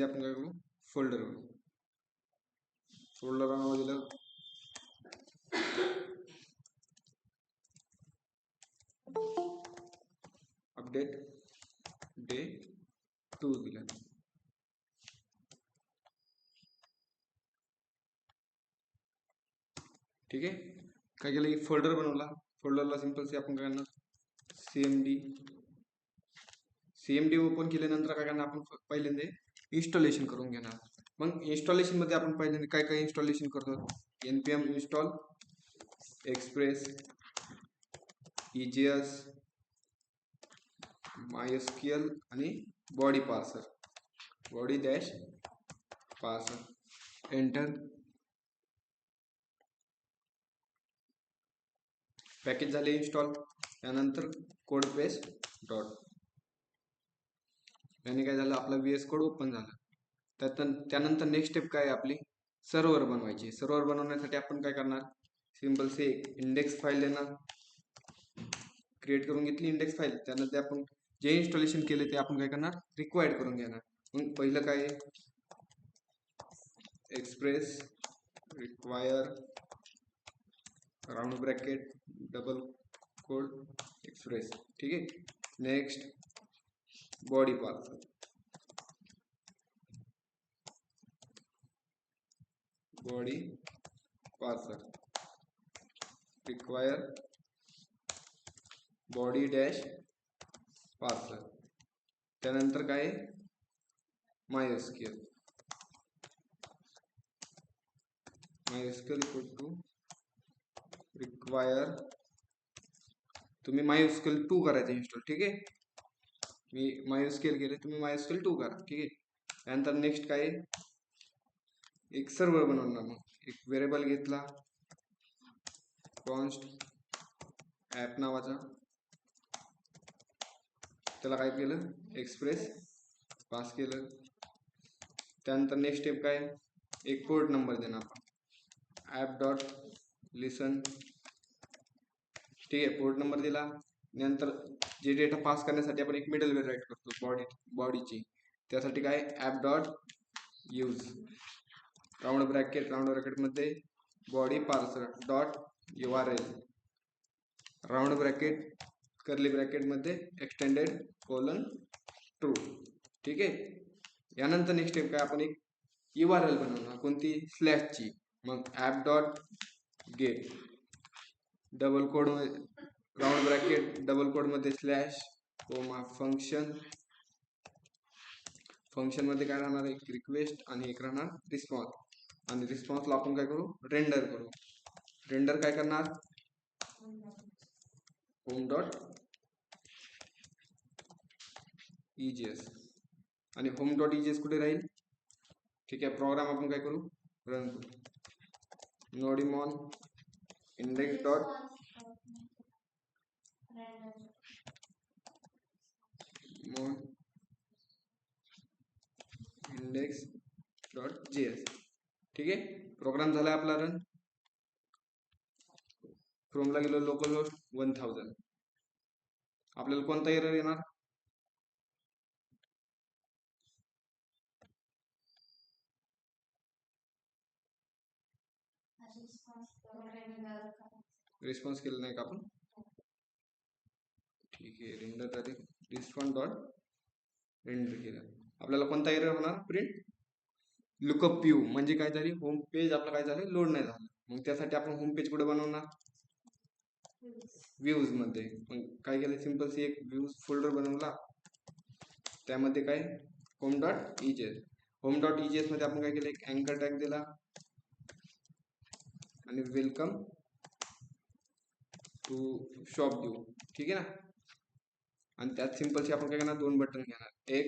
त्यामध्ये आपण काय करू, फोल्डर बनवू. फोल्डर नाव दिलं अपडेट डे 2 दिलं. ठीक आहे. काय केलं, एक फोल्डर बनवला. फोल्डरला सिंपल आपण काय करणार, सीएमडी ओपन केल्यानंतर काय करणार आपण, पहिल्यांदा इन्स्टॉलेशन करून घेणार. मग इन्स्टॉलेशन मध्ये आपण पहिल्यांदा काय काय इन्स्टॉलेशन करतो, npm install express, EJS, MySQL आणि body parser, body dash parser. Enter. Package झाले इन्स्टॉल. त्यानंतर कोड पेस्ट डॉट, याने काय झालं, आपला VS कोड ओपन झाला. त्यानंतर नेक्स्ट स्टेप काय आहे आपली, सर्व्हर बनवायची. सर्व्हर बनवण्यासाठी आपण काय करणार, सिंपल से इंडेक्स फाईल देणार. क्रिएट करून घेतली इंडेक्स फाईल. त्यानंतर आपण जे इन्स्टॉलेशन केले ते आपण काय करणार, रिक्वायर्ड करून घेणार. मग पहिलं काय, express require round bracket double quote express. ठीक आहे. Next body parser, body parser require body dash parser. त्यानंतर काय, MySQL इक्वल टू रिक्वायर, तुम्ही MySQL 2 करायचं इन्स्टॉल. ठीक आहे. मी MySQL केले, तुम्ही MySQL 2 करा. ठीक आहे. त्यानंतर नेक्स्ट काय, एक सर्व्हर बनवणार. मग एक व्हेरिएबल घेतला कॉन्स्ट ॲप नावाचा, त्याला काय केलं, एक्सप्रेस पास केलं. त्यानंतर नेक्स्ट स्टेप काय, एक पोर्ट नंबर देणार आपण, ॲप डॉट लिसन. ठीक आहे. पोर्ट नंबर दिला. नंतर जे डेटा पास करण्यासाठी आपण एक मिडलवेअर राईट करतो बॉडीची. त्यासाठी काय, app dot use round bracket मध्ये body parser dot URL round bracket curly bracket मध्ये एक्सटेंडेड कोलन ट्रू. ठीक आहे. यानंतर नेक्स्ट स्टेप काय, आपण एक URL बनवणार, कोणती, स्लॅशची. मग app dot gate double quote round bracket double quote मध्ये स्लॅश कोमा फंक्शन. फंक्शन मध्ये काय राहणार, एक रिक्वेस्ट आणि एक राहणार रिस्पॉन्स. आणि रिस्पॉन्सला आपण काय करू, रेंडर करू. रेंडर काय करणार, होम डॉट EJS. आणि होम डॉट EJS कुठे राहील. ठीक आहे. प्रोग्राम आपण काय करू, रन करू. Nodemon index dot index dot JS. ठीक आहे. प्रोग्राम झाला आपला रन. क्रोमला गेलो, लोकल होस्ट 1000. आपल्याला कोणता एरर येणार, रिस्पॉन्स केलं नाही का आपण. ठीक आहे. रेंडर साठी रिस्पॉन्स डॉट रेंडर केलं. आपल्याला कोणता एरर होणार, प्रिंट लुकअप व्ह्यू. म्हणजे काय झाली, होम पेज आपलं काय झालं, लोड नाही झालं. मग त्यासाठी आपण होम पेज कुठे बनवणार, व्ह्यूज मध्ये. मग काय केलं, सिंपल एक व्ह्यूज फोल्डर बनवला. त्यामध्ये काय, home dot EJS. Home dot EJS मध्ये आपण काय केलं, एक अँकर टॅग दिला आणि वेलकम टू शॉप देऊ. ठीक आहे ना. आणि त्यात सिंपलशी आपण काय करणार, 2 बटन घेणार. एक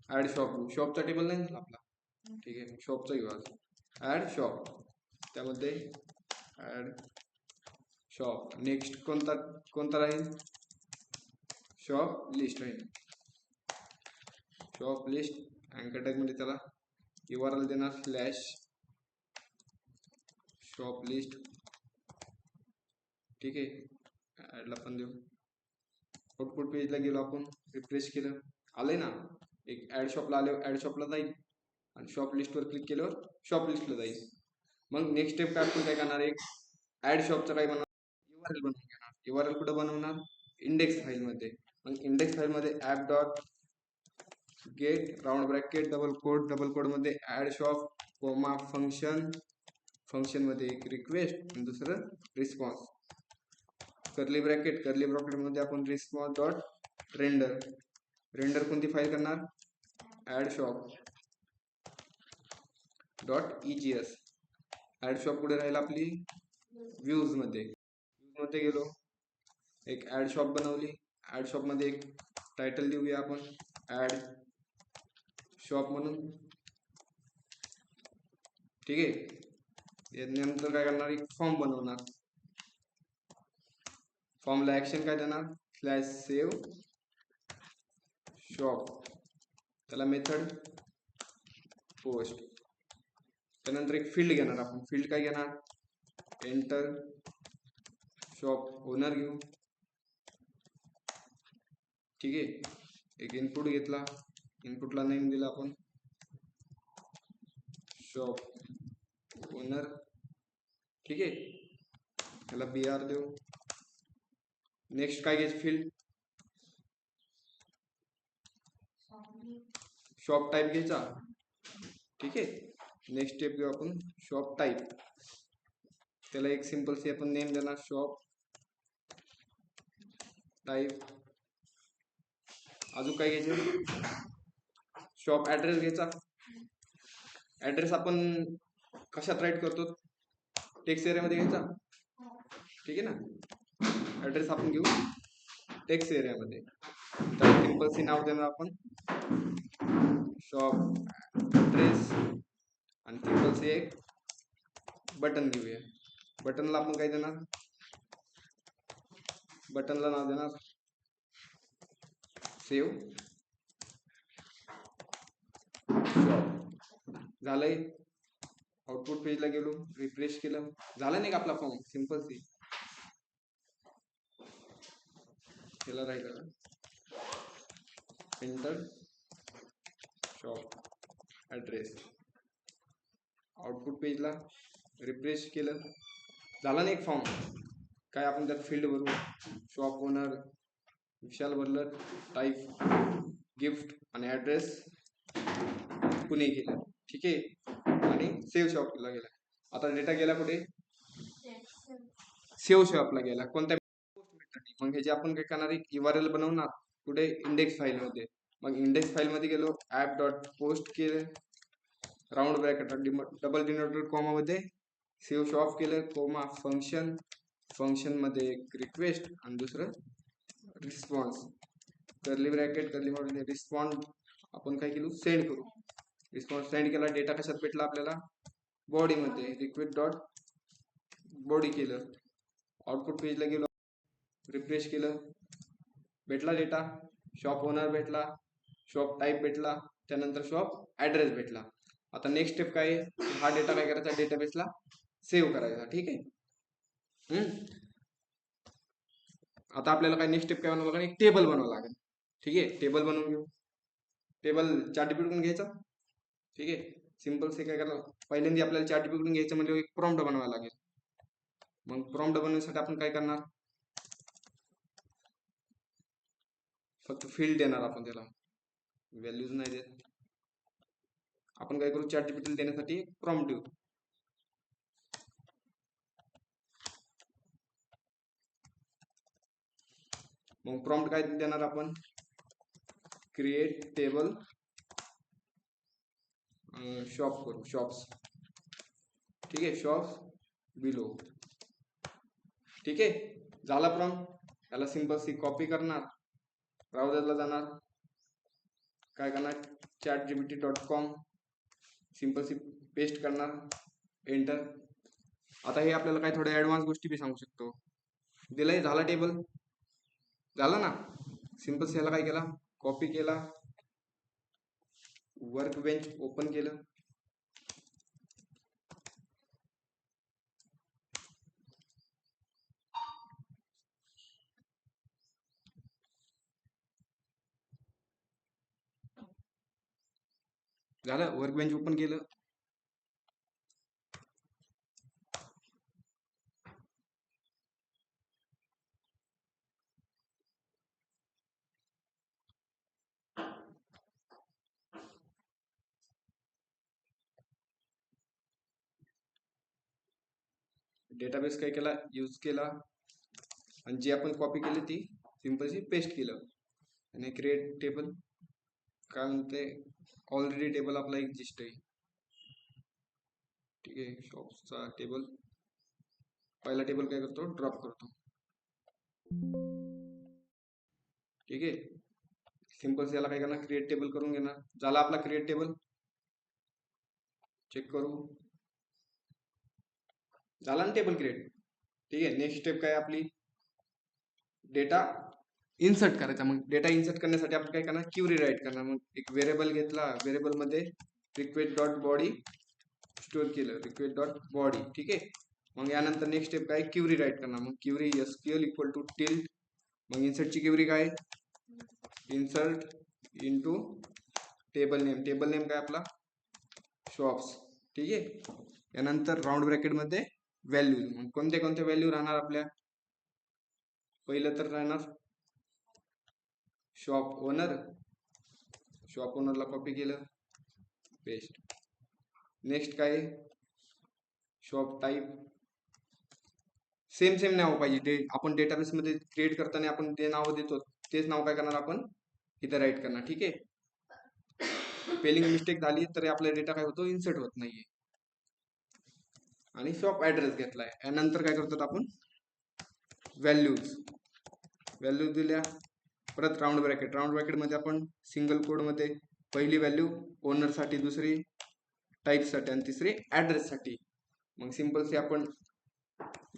ऍड शॉप, शॉपचा टेबल नाही झाला आपला. ठीक आहे. शॉपचा घेऊ आज, ऍड शॉप. त्यामध्ये ऍड शॉप. नेक्स्ट कोणता राहील, शॉप लिस्ट राहील. शॉप लिस्ट अँकर टॅग मध्ये त्याला URL देणार स्लॅश शॉप लिस्ट. ठीक आहे. ऍडला पण देऊ. आउटपुट पेजला गेलो आपण, रिफ्रेश केलं, आलंय ना. एक ऍड शॉपला आल्यावर ऍड शॉपला जाईल आणि शॉप लिस्टवर क्लिक केल्यावर शॉप लिस्टला जाईल. मग नेक्स्ट स्टेप काय आपण काय करणार, एक ऍड शॉपचं काय बनवणार, URL बनवून घेणार. URL कुठं बनवणार, इंडेक्स फाईलमध्ये. मग इंडेक्स फाईलमध्ये app dot gate round bracket double quote मध्ये ऍड शॉप कोमा फंक्शन मध्ये एक रिक्वेस्ट आणि दुसरं रिस्पॉन्स, कर्ली ब्रॅकेट मध्ये आपण रिस्पॉन्स डॉट रेंडर कोणती फाईल करणार, add shop dot EGS. Add shop कुठे राहील आपली, व्ह्यूज मध्ये गेलो, एक ऍड शॉप बनवली. ऍड शॉप मध्ये एक टायटल देऊया आपण ऍड शॉप म्हणून. ठीक आहे, नंतर काय करणार, एक फॉर्म बनवणार. फॉर्मला ऍक्शन काय देणार, /save शॉप, त्याला मेथड पोस्ट. त्यानंतर एक फील्ड घेणार आपण. फील्ड काय घेणार, एंटर शॉप ओनर घेऊ. ठीक आहे, एक इनपुट घेतला, इनपुटला नेम दिला आपण शॉप ओनर. ठीक आहे, त्याला BR देऊ. नेक्स्ट काय घ्यायचं, फील्ड शॉप टाईप घ्यायचा. ठीक आहे, नेक्स्ट स्टेप घेऊ आपण शॉप टाईप. त्याला एक सिंपल सी आपण नेम देणार शॉप टाईप. अजून काय घ्यायचं, शॉप ऍड्रेस घ्यायचा. ऍड्रेस आपण कशात राईट करतो, टेक्स्ट एरियामध्ये घ्यायचा. ठीक आहे ना, ऍड्रेस आपण घेऊ टेक्स्ट एरियामध्ये. तर सिंपल सी नाव देणार आपण शॉप ऍड्रेस आणि सिंपल सी एक बटन घेऊया. बटनला आपण काय देणार, बटनला नाव देणार सेव शॉप. झालंय, आउटपुट पेजला गेलो, रिफ्रेश केलं, झालं नाही का आपला फॉर्म, सिंपल सी. केला राहिलं एंटर शॉप ऍड्रेस. आउटपुट पेजला रिफ्रेश केलं, झाला नाही एक फॉर्म. काय आपण त्यात फील्ड भरू, शॉप ओनर विशाल भरलं, टाईप गिफ्ट आणि ऍड्रेस पुणे केलं. ठीक आहे, आणि सेव्ह शॉपला गेला. आता डेटा गेला कुठे, सेव्ह शॉपला गेला. कोणत्या, मग ह्याची आपण काय करणार, एक URL बनवणार कुठे, इंडेक्स फाईल मध्ये. मग इंडेक्स फाईल मध्ये गेलो, ऍप डॉट पोस्ट केलं, round bracket double denoted comma मध्ये सेव्ह शॉप केलं, कोमा फंक्शन मध्ये एक रिक्वेस्ट आणि दुसरं रिस्पॉन्स, कर्ली ब्रॅकेट रिस्पॉन्ड आपण काय केलं, सेंड करू. रिस्पॉन्स सेंड केला, डेटा कशात भेटला आपल्याला, बॉडी मध्ये रिक्वेस्ट डॉट बॉडी केलं. आउटपुट पेजला गेलो, रिफ्रेश केलं, भेटला डेटा, शॉप ओनर भेटला, शॉप टाईप भेटला, त्यानंतर शॉप ऍड्रेस भेटला. आता नेक्स्ट स्टेप काय आहे, हा डेटा काय करायचा, डेटाबेसला सेव्ह करायचा. ठीक आहे, आता आपल्याला काय नेक्स्ट स्टेप काय बनवावं लागेल, एक टेबल बनवावं लागेल. ठीक आहे, टेबल बनवून घेऊ. टेबल ChatGPT कडून घ्यायचा. ठीक आहे, सिंपल से काय करायला, पहिल्यांदा आपल्याला ChatGPT कडून घ्यायचं म्हणजे एक प्रॉम्प्ट बनवावा लागेल. मग प्रॉम्प्ट बनवण्यासाठी आपण काय करणार, फक्त फील्ड देणार आपण, त्याला व्हॅल्यूज नाही देत. आपण काय करू, ChatGPT देण्यासाठी एक प्रॉम्प्ट देऊ. मग प्रॉम्प्ट काय देणार आपण, क्रिएट टेबल शॉप करू, शॉप्स. ठीक आहे, शॉप्स बिलो. ठीक आहे, झाला प्रॉम्प्ट. त्याला सिंपल सी कॉपी करणार, ब्राउझरला जाणार, काय करणार, chatgpt.com सिंपल सी पेस्ट करणार, एंटर. आता हे आपल्याला काय थोड्या ऍडव्हान्स गोष्टी बी सांगू शकतो. दिलंय, झाला टेबल, झाला ना. सिंपल सी याला काय केला, कॉपी केला, वर्क बेंच ओपन केलं, झालं. वर्कबेंच ओपन केलं. डेटाबेस काय केला, यूज केला, आणि जी आपण कॉपी केली ती सिंपलशी पेस्ट केलं. आणि क्रिएट टेबल काय म्हणते, ऑलरेडी टेबल आपला एक्झिस्ट आहे. ठीक आहे, शॉप्सचा टेबल पहिला टेबल काय करतो, ड्रॉप करतो. ठीक आहे, सिंपल याला काय करणार, क्रिएट टेबल करून घेणार. झाला आपला क्रिएट टेबल. चेक करू, झाला ना टेबल क्रिएट. ठीक आहे, नेक्स्ट स्टेप काय आपली, डेटा इन्सर्ट करायचा. मग डेटा इन्सर्ट करण्यासाठी आपण काय करणार, क्युरी राईट करणार. मग एक व्हेरिएबल घेतला, व्हेरिएबल मध्ये रिक्वेस्ट डॉट बॉडी स्टोअर केलं, रिक्वेस्ट डॉट बॉडी. ठीक आहे, मग यानंतर नेक्स्ट स्टेप काय, क्युरी राईट करणार. मग query SQL equal to tilt. मग इन्सर्टची क्युरी काय, insert into table name. Table name काय आपला, शॉप्स. ठीक आहे, यानंतर राऊंड ब्रॅकेट मध्ये व्हॅल्यू. मग कोणते कोणते व्हॅल्यू राहणार आपल्या, पहिलं तर राहणार शॉप ओनर. शॉप ओनरला कॉपी केलं, पेस्ट. नेक्स्ट काय, शॉप टाईप. सेम नाव पाहिजे. आपण डेटाबेस मध्ये क्रिएट करताना आपण जे नाव देतो तेच नाव काय करणार आपण इथं राईट करणार. ठीक आहे, स्पेलिंग मिस्टेक झाली तर आपला डेटा काय होतो, इन्सर्ट होत नाहीये. आणि शॉप ऍड्रेस घेतलाय. यानंतर काय करतो आपण, व्हॅल्यूज. व्हॅल्यू दिल्या, परत राऊंड ब्रॅकेट. राऊंड ब्रॅकेट मध्ये आपण सिंगल कोड मध्ये पहिली व्हॅल्यू ओनर साठी, दुसरी टाईप साठी, आणि तिसरी ऍड्रेस साठी. मग सिंपल से आपण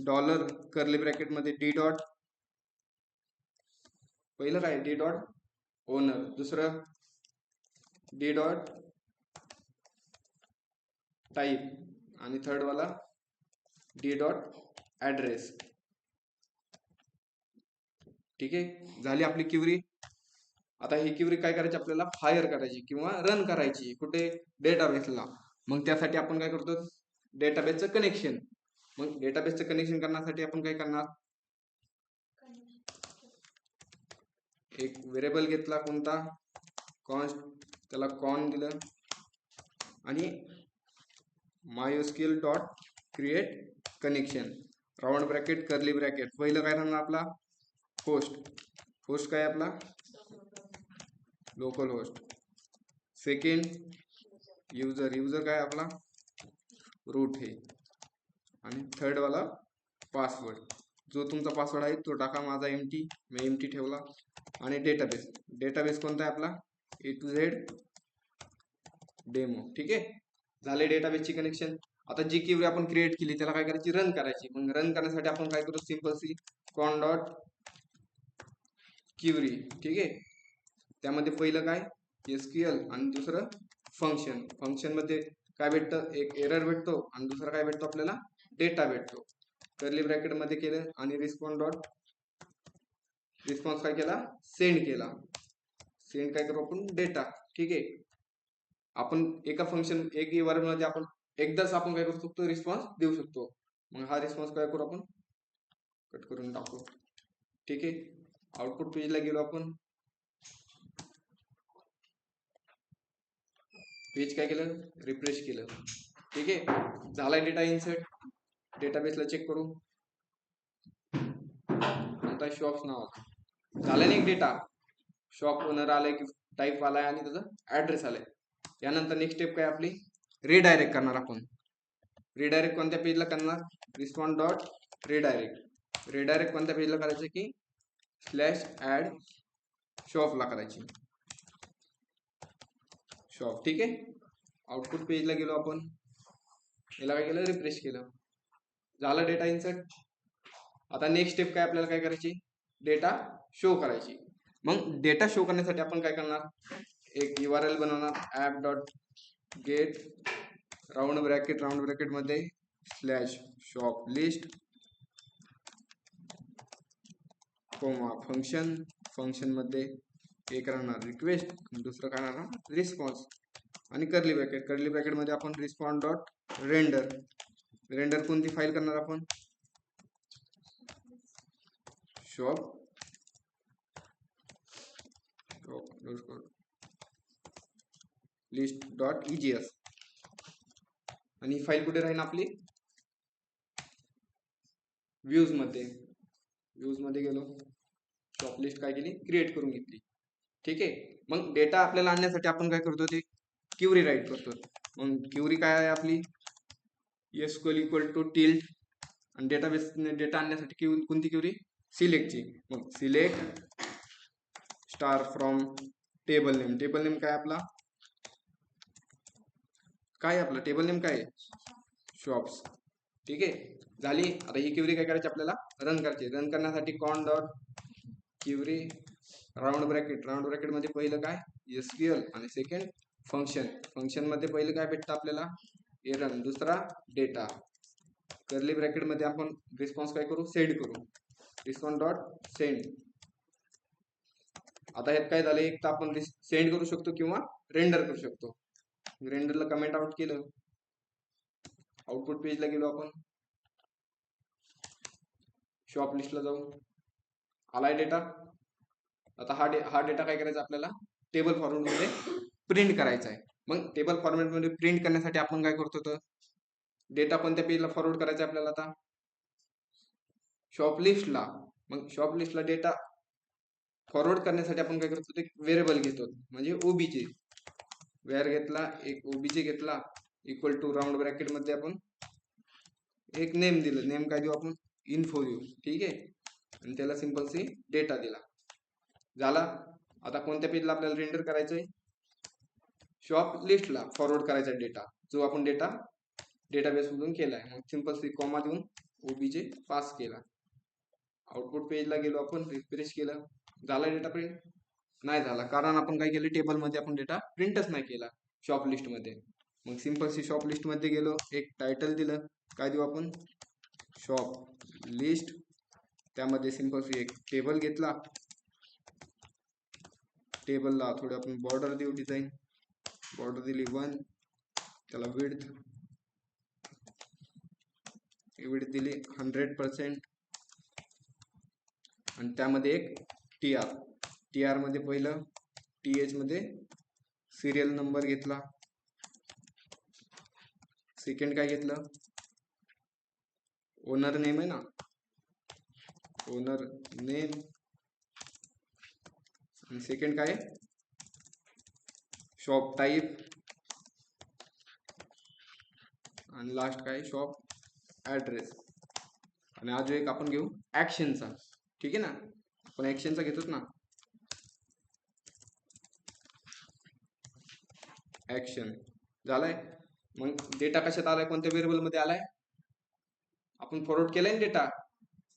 डॉलर कर्ली ब्रॅकेट मध्ये डी डॉट, पहिलं काय डी डॉट ओनर, दुसरं डी डॉट टाईप, आणि थर्ड वाला डी डॉट ऍड्रेस. ठीक आहे, झाली आपली क्युरी. आता ही क्युरी काय करायची, आपल्याला फायर करायची किंवा रन करायची कुठे, डेटाबेसला. मग त्यासाठी आपण काय करतो, डेटाबेसचं कनेक्शन. मग डेटाबेसचं कनेक्शन करण्यासाठी आपण काय करणार, एक व्हेरिएबल घेतला कोणता, कॉन्स्ट, त्याला कॉन दिलं, आणि MySQL dot create connection, round bracket curly bracket. पहिलं काय राहणार आपला, होस्ट. होस्ट काय आपला, local host. Second user. User काय आपला, रूट हे. आणि थर्ड वाला पासवर्ड. जो तुमचा पासवर्ड आहे तो टाका, माझा एमटी, मी एमटी ठेवला. आणि डेटाबेस. डेटाबेस कोणता आहे आपला, A to Z डेमो. ठीक आहे, झाले डेटाबेसची कनेक्शन. आता जी क्युरी आपण क्रिएट केली त्याला काय करायची, रन करायची. मग रन करण्यासाठी आपण काय करू, simple see con dot query. ठीक आहे, त्यामध्ये पहिलं काय SQL, आणि दुसरं फंक्शन. फंक्शन मध्ये काय भेटतं, एक एरर भेटतो, आणि दुसरा काय भेटतो आपल्याला, डेटा भेटतो. कर्ली ब्रॅकेट मध्ये केलं, आणि रिस्पॉन्स डॉट रिस्पॉन्स काय केला, सेंड केला. सेंड काय करू आपण, डेटा. ठीक आहे, आपण एका फंक्शन, एक URL मध्ये आपण एकदाच आपण काय करू शकतो, रिस्पॉन्स देऊ शकतो. मग हा रिस्पॉन्स काय करू आपण, कट करून टाकू. ठीक आहे, आउटपुट पेजला गेलो आपण. पेज काय केलं, रिफ्रेश केलं. ठीक आहे, झालाय डेटा इन्सर्ट. डेटाबेसला चेक करू, कोणता शॉप्स नावाचा झाला नाही डेटा. शॉप ओनर आलाय, की टाईप आलाय, आणि त्याचा ऍड्रेस आलाय. यानंतर नेक्स्ट स्टेप काय आपली, रिडायरेक्ट करणार आपण. रिडायरेक्ट कोणत्या पेजला करणार, रिस्पॉन्स डॉट रिडायरेक्ट. रिडायरेक्ट कोणत्या पेजला करायचं की /ऍड शॉपला करायची, शॉप. ठीक आहे, आउटपुट पेजला गेलो आपण. याला काय केलं, रिफ्रेश केलं. झालं डेटा इन्सर्ट. आता नेक्स्ट स्टेप काय, आपल्याला काय करायची, डेटा शो करायची. मग डेटा शो करण्यासाठी आपण काय करणार, एक URL बनवणार, app dot gate round bracket मध्ये /शॉप लिस्ट, फंक्शन. फंक्शन मध्ये एक राहणार रिक्वेस्ट, आणि दुसरं काय राहणार, रिस्पॉन्स. आणि कर्ली ब्रॅकेट मध्ये आपण रिस्पॉन्स डॉट रेंडर कोणती फाईल करणार आपण शॉप लिस्ट डॉट EGS आणि फाईल कुठे राहील आपली व्ह्यूज मध्ये गेलो शॉप लिस्ट काय केली क्रिएट करून घेतली ठीक आहे मग डेटा आपल्याला आणण्यासाठी आपण काय करतो ते क्युरी राईट करतो मग क्युरी काय आहे आपली SQL इक्वल टू टिल्ट आणि डेटा आणण्यासाठी कोणती क्युरी सिलेक्टची मग select star from table name काय आपला टेबल नेम काय शॉप्स ठीक आहे झाली आता ही क्युरी काय करायची आपल्याला रन करण्यासाठी con dot query round bracket मध्ये पहिलं काय SQL आणि सेकंड फंक्शन मध्ये पहिलं काय भेटतं आपल्याला एरर दुसरा डेटा कर्ली ब्रॅकेट मध्ये आपण रिस्पॉन्स काय करू सेंड करू रिस्पॉन्स डॉट सेंड आता ह्यात काय झालं एक तर आपण सेंड करू शकतो किंवा रेंडर करू शकतो रेंडरला कमेंट आउट केलं आउटपुट पेजला गेलो आपण शॉप लिस्टला जाऊ आलाय डेटा आता हा डेटा काय करायचा आपल्याला टेबल फॉर्मॅट मध्ये प्रिंट करायचा आहे मग टेबल फॉर्मॅट मध्ये प्रिंट करण्यासाठी आपण काय करतो तर डेटा कोणत्या पेजला फॉरवर्ड करायचा आपल्याला आता शॉप लिस्टला मग शॉप लिस्टला डेटा फॉरवर्ड करण्यासाठी आपण काय करतो ते व्हेरिएबल घेतो म्हणजे ओबीजे वेअर घेतला एक ओबीजे घेतला इक्वल टू राऊंड ब्रॅकेट मध्ये आपण एक नेम दिलं नेम काय देऊ आपण इन्फो देऊ ठीक आहे आणि त्याला सिंपल सी डेटा दिला झाला आता कोणत्या पेजला आपल्याला रेंडर करायचंय शॉप लिस्टला फॉरवर्ड करायचा डेटा जो आपण डेटाबेस मधून केलाय मग सिंपल सी कॉमा देऊन ओबीजे पास केला आउटपुट पेजला गेलो आपण रिफ्रेश केलं झाला डेटा प्रिंट नाही झाला कारण आपण काय केलं टेबल मध्ये आपण डेटा प्रिंटच नाही केला शॉप लिस्ट मध्ये मग सिंपल सी शॉप लिस्ट मध्ये गेलो एक टायटल दिलं काय देऊ आपण शॉप लिस्ट त्यामध्ये सिंपल सी एक टेबल घेतला टेबलला थोडी आपण बॉर्डर देऊ डिझाईन बॉर्डर दिली 1 त्याला विड्थ दिली 100% आणि त्यामध्ये एक TR मध्ये पहिलं TH मध्ये सिरियल नंबर घेतला सेकंड काय घेतलं ओनर नेम आहे ना ओनर नेम आणि सेकंड काय शॉप टाईप आणि लास्ट काय शॉप ऍड्रेस आणि आज एक आपण घेऊ ऍक्शनचा ठीक आहे ना आपण ऍक्शनचा घेतोच ना ऍक्शन झालाय मग डेटा कशात आलाय कोणत्या व्हेरिएबल मध्ये आलाय आपण फॉरवर्ड केलाय डेटा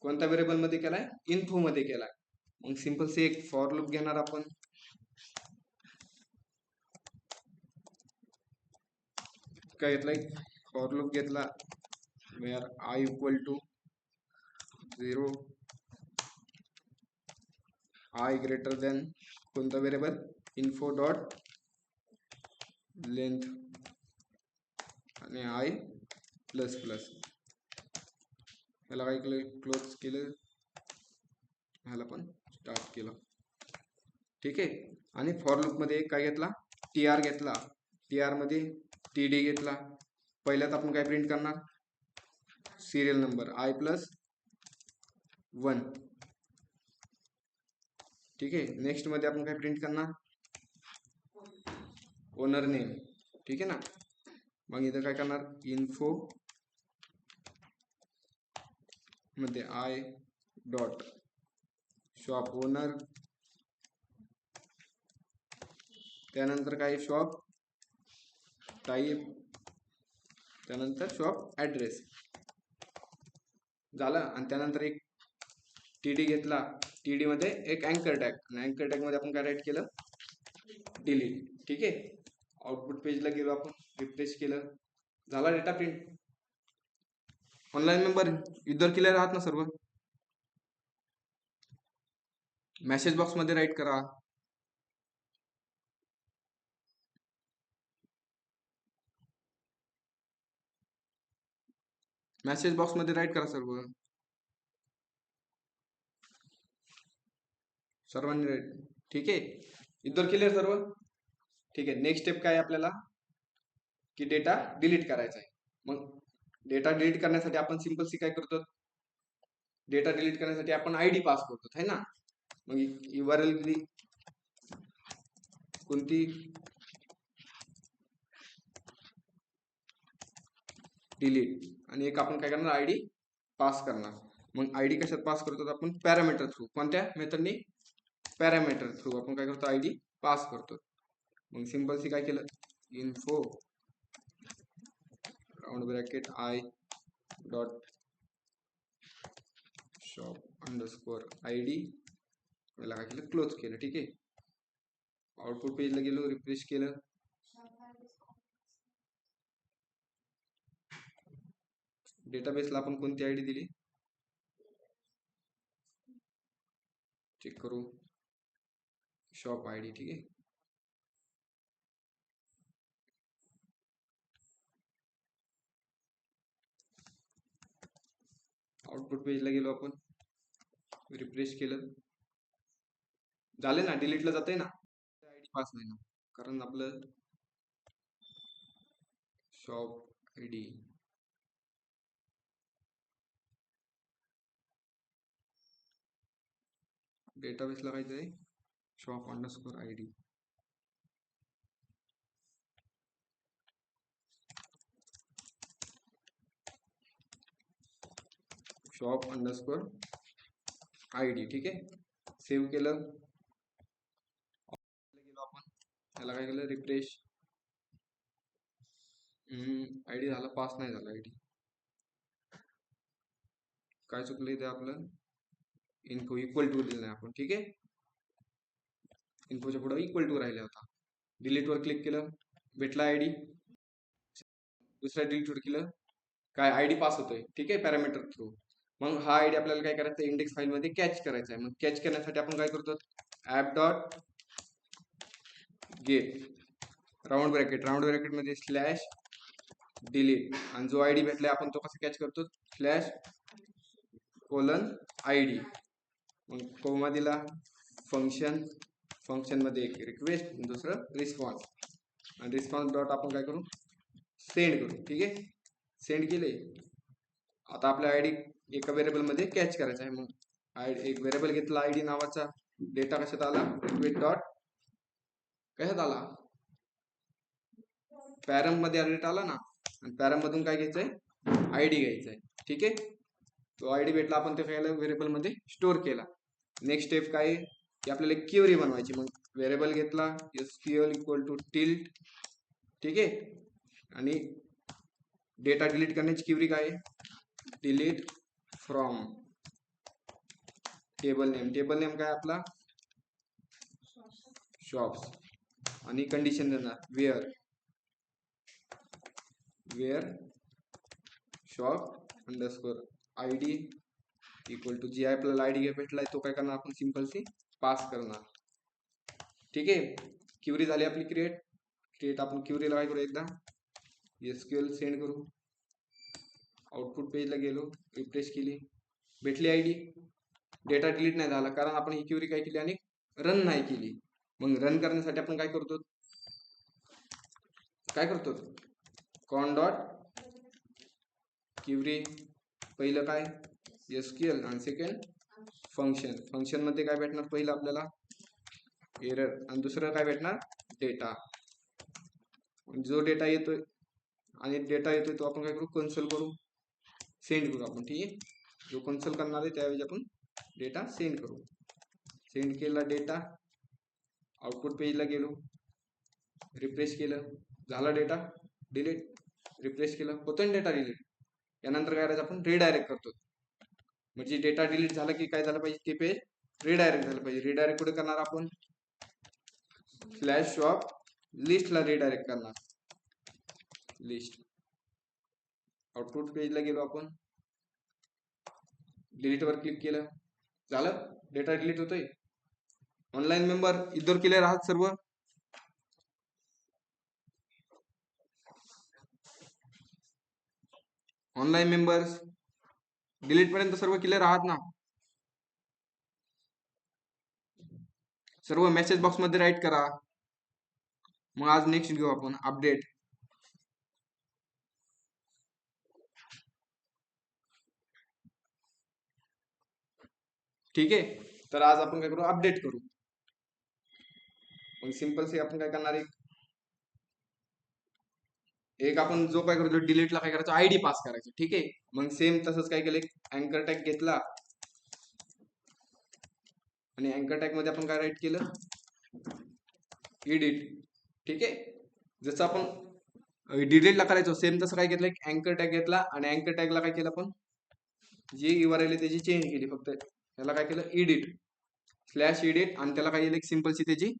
कोणत्या व्हेरिएबल मध्ये केलाय इन्फो मध्ये केलाय मग सिंपल से एक फॉर लूप घेणार आपण काय घेतलाय फॉर लूप घेतला where I equal to 0 I greater than कोणता व्हेरिएबल इन्फो डॉट लेंथ आणि I प्लस प्लस ह्याला काय केलं क्लोज केलं ह्याला पण स्टार्ट केलं ठीक आहे आणि फॉर लूप मध्ये काय घेतला TR घेतला TR मध्ये TD घेतला पहिल्यात आपण काय प्रिंट करणार सिरियल नंबर I प्लस 1 ठीक आहे नेक्स्ट मध्ये आपण काय प्रिंट करणार ओनर नेम ठीक आहे ना मग इथं काय करणार इन्फो मध्ये I डॉट शॉप ओनर त्यानंतर काय शॉप टाईप त्यानंतर शॉप ऍड्रेस झालं आणि त्यानंतर एक TD घेतला TD मध्ये एक अँकर टॅग आणि अँकर टॅग मध्ये आपण काय राईट केलं डिलीट ठीक आहे आउटपुट पेजला गेलो आपण रिफ्रेश केलं झाला data print online member user clear आहात ना सर्व मेसेज बॉक्स मध्ये राईट करा मेसेज बॉक्स मध्ये राईट करा सर्व, सर्वांनी राईट. ठीक आहे, इतर क्लिअर सर्व. ठीक आहे, नेक्स्ट स्टेप काय आपल्याला की डेटा डिलीट करायचा आहे. मग डेटा डिलीट करण्यासाठी आपण सिंपल सी काय करतो, डेटा डिलीट करण्यासाठी आपण आयडी पास करतो है ना. मग URL कोणती डिलीट आणि एक आपण काय करणार आयडी पास करणार. मग आयडी कशात पास करतो आपण, पॅरामीटर थ्रू. कोणत्या मेथडनी, पॅरामीटर थ्रू आपण काय करतो आयडी पास करतो. मग सिंपल सी काय केलं, info round bracket I dot shop underscore ID, याला काय केलं क्लोज केलं. ठीक आहे, आउटपुट पेजला गेलो, रिफ्रेश केलं. डेटाबेसला आपण कोणती आयडी दिली चेक करू, शॉप आयडी. ठीक आहे, आउटपुट पेजला गेलो आपण, रिफ्रेश केलं, झाले ना, डिलीटला जाते ना, आयडी पास नाही ना, कारण आपलं शॉप आयडी डेटाबेसला काय आहे, shop underscore ID. Shop underscore ID. ठीक आहे, सेव्ह केलं, गेलो आपण, त्याला काय केलं रिफ्रेश, आयडी झाला पास नाही झाला आयडी. काय चुकलं इथे आपलं, इन्फो इक्वल टू दिलं नाही आपण. ठीक आहे, इन्फोच्या पुढे इक्वल टू राहिला होता. डिलीट वर क्लिक केलं, भेटला आयडी. दुसऱ्या डिलीट वर केलं, काय आयडी पास होतोय. ठीक आहे, पॅरामीटर थ्रू. मग हा आयडी आपल्याला काय करायचं, इंडेक्स फाईल मध्ये कॅच करायचा आहे. मग कॅच करण्यासाठी आपण काय करतो, app dot get round bracket मध्ये स्लॅश डिलीट, आणि जो आयडी भेटलाय आपण तो कसा कॅच करतो, स्लॅश कोलन आयडी. मग कोमा दिला, फंक्शन मध्ये एक रिक्वेस्ट, दुसरं रिस्पॉन्स, आणि रिस्पॉन्स डॉट आपण काय करू, सेंड करू. ठीक आहे, सेंड केले. आता आपल्या आयडी एका व्हेरिएबल मध्ये कॅच करायचा आहे. मग एक व्हेरिएबल घेतला आयडी नावाचा, डेटा कशात आला, रिक्वेस्ट डॉट कशात आला, पॅरम मध्ये डेटा आला ना, आणि पॅरम मधून काय घ्यायचंय, आयडी घ्यायचंय. ठीक आहे, तो आयडी भेटला, आपण ते व्हेरिएबल मध्ये स्टोअर केला. नेक्स्ट स्टेप काय की आपल्याला एक क्वेरी बनवायची. मग व्हेरिएबल घेतला, SQL इक्वल टू टिल्ट. ठीक आहे, आणि डेटा डिलीट करण्याची क्वेरी काय, डिलीट फ्रॉम टेबल नेम काय आपला शॉप्स, आणि कंडिशन देणार where shop underscore ID equal to जी आपल्याला आयडी भेटलाय तो काय करणार आपण सिंपल सी पास करणार. ठीक आहे, क्वेरी झाली आपली क्रिएट. आपण क्वेरीला काय करू, एकदा SQL सेंड करू. आउटपुट पेजला गेलो, रिफ्रेश केली, भेटली आयडी. डेटा डिलीट नाही झाला कारण आपण ही क्वेरी काय केली आणि रन नाही केली. मग रन करण्यासाठी आपण काय करतो, कॉन डॉट क्वेरी, पहिलं काय SQL, आणि सेकंड फंक्शन मध्ये काय भेटणार, पहिलं आपल्याला एरर, आणि दुसरं काय भेटणार डेटा. जो डेटा येतोय तो आपण काय करू, कन्सोल करू, सेंड करू आपण. ठीक आहे, जो कन्सोल करणार आहे त्याऐवजी आपण डेटा सेंड करू. सेंड केला डेटा, आउटपुट पेजला गेलो, रिफ्रेश केलं, झाला डेटा डिलीट. रिफ्रेश केलं, होतं डेटा डिलीट. यानंतर काय करायचं, आपण रिडायरेक्ट करतो. म्हणजे डेटा डिलीट झाला की काय झालं पाहिजे, ते पेज रिडायरेक्ट झालं पाहिजे. रिडायरेक्ट कुठे करणार आपण, स्लॅश शॉप लिस्टला रिडायरेक्ट करणार, लिस्ट. आउटपुट पेजला गेलो आपण, डिलीट वर क्लिक केलं, झालं डेटा डिलीट होतोय. ऑनलाईन मेंबर इतर क्लिअर आहात सर्व, ऑनलाईन मेंबर्स डिलीट पर्यंत सर्व क्लिअर आहात ना? सर्व मेसेज बॉक्स मध्ये राईट करा. मग आज नेक्स्ट घेऊ आपण अपडेट. ठीक आहे, तर आज आपण काय करू, अपडेट करू. मग सिंपल से आपण काय करणार, एक आपण जो काय करतो डिलीटला काय करायचं, आयडी पास करायचं. ठीक आहे, मग सेम तसंच काय केलं, अँकर टॅग घेतला आणि अँकर टॅग मध्ये आपण काय राईट केलं, एडिट. ठीक आहे, जसं आपण डिलीटला करायचो सेम तसं काय घेतलं, अँकर टॅग घेतला आणि अँकर टॅगला काय केलं, आपण जी URL आहे त्याची चेंज केली. फक्त त्याला काय केलं, एडिट स्लॅश एडिट, आणि त्याला काय केलं, सिंपलची त्याची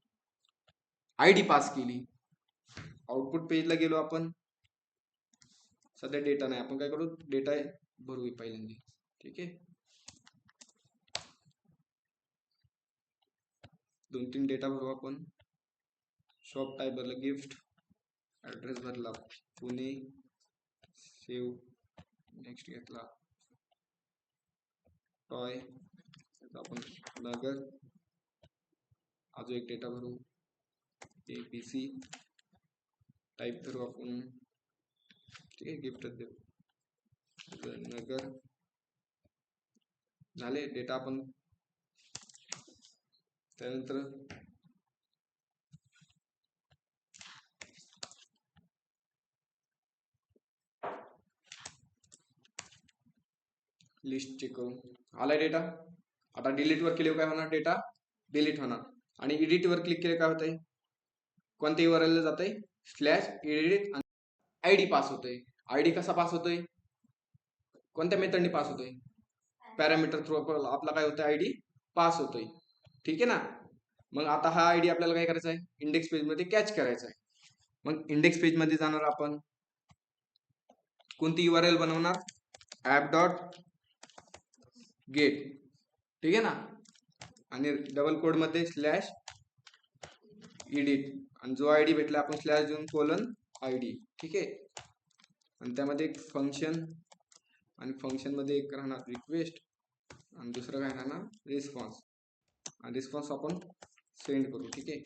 आयडी पास केली. आउटपुट पेजला गेलो आपण. सध्या डेटा नाही, आपण काय करू, डेटा भरू पहिल्यांदा. ठीक आहे, 2-3 डेटा भरू आपण. शॉप टाईप भरलं गिफ्ट, ऍड्रेस भरला पुणे, सेव, नेक्स्ट घेतला टॉय, आपण नगर. अजून एक डेटा भरू ABC, टाईप करू आपण. ठीक आहे, गिफ्टच देऊ नगर. झाले डेटा आपण. त्यानंतर लिस्ट चेक करू, आलाय डेटा. आता डिलीट वर केले काय होणार, डेटा डिलीट होणार. आणि एडिट वर क्लिक केले काय होतंय, कोणत्या URL ला जातंय, स्लॅश एडिट, आयडी पास होतोय. आयडी कसा पास होतोय, कोणत्या मेथडने पास होतोय, पॅरामीटर थ्रू आपला काय होतोय, आयडी पास होतोय. ठीक आहे ना. मग आता हा आयडी आपल्याला काय करायचा आहे, इंडेक्स पेज मध्ये कॅच करायचा आहे. मग इंडेक्स पेज मध्ये जाणार आपण, कोणती URL बनवणार, ऍप डॉट गेट. ठीक आहे ना, आणि डबल कोड मध्ये स्लॅश एडिट, आणि जो आयडी भेटला आपण स्लॅश देऊन कोलन आयडी. ठीक आहे, आणि त्यामध्ये एक फंक्शन, आणि फंक्शन मध्ये एक राहणार रिक्वेस्ट, आणि दुसरं काय राहणार रिस्पॉन्स, आणि रिस्पॉन्स आपण सेंड करू. ठीक आहे,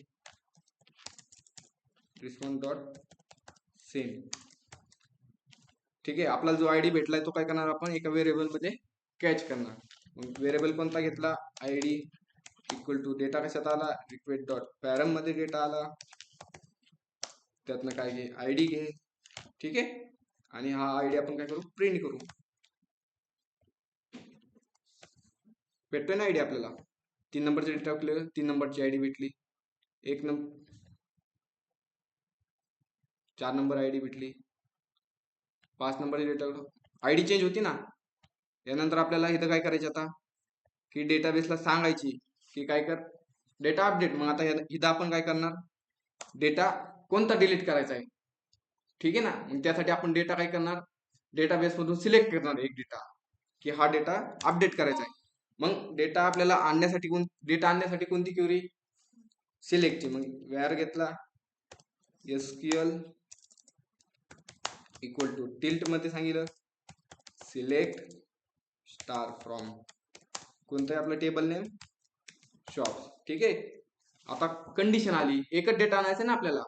रिस्पॉन्स डॉट सेंड. ठीक आहे, आपला जो आयडी भेटलाय तो काय करणार, आपण एका व्हेरिएबल मध्ये कॅच करणार. मग व्हेरिएबल कोणता घेतला, आयडी इक्वल टू डेटा कशात आला, रिक्वेस्ट डॉट पॅरम मध्ये डेटा आला, त्यातनं काय घे, आयडी घे. ठीक आहे, आणि हा आयडी आपण काय करू, प्रिंट करू. भेटतोय ना आयडी आपल्याला, 3 नंबरचे डेटा टाकले, 3 नंबरची आयडी भेटली. 4 नंबर आयडी भेटली. 5 नंबरची डेटा, आयडी चेंज होती ना. यानंतर आपल्याला इथं काय करायचं आता, की डेटाबेसला सांगायची की काय कर, डेटा अपडेट. मग आता इथं आपण काय करणार, डेटा कोणता डिलीट करायचा आहे. ठीक आहे ना, मग त्यासाठी आपण डेटा काय करणार, डेटाबेस मधून सिलेक्ट करणार एक डेटा, की हा डेटा अपडेट करायचा आहे. मग डेटा आपल्याला आणण्यासाठी डेटा आणण्यासाठी कोणती क्वेरी, सिलेक्टची. मग वेअर घेतला, SQL इक्वल टू टिल्ट मध्ये सांगितलं सिलेक्ट स्टार फ्रॉम, कोणतं आहे आपलं टेबल नेम, शॉप्स. ठीक आहे, आता कंडिशन आली, एकच डेटा आणायचा ना आपल्याला,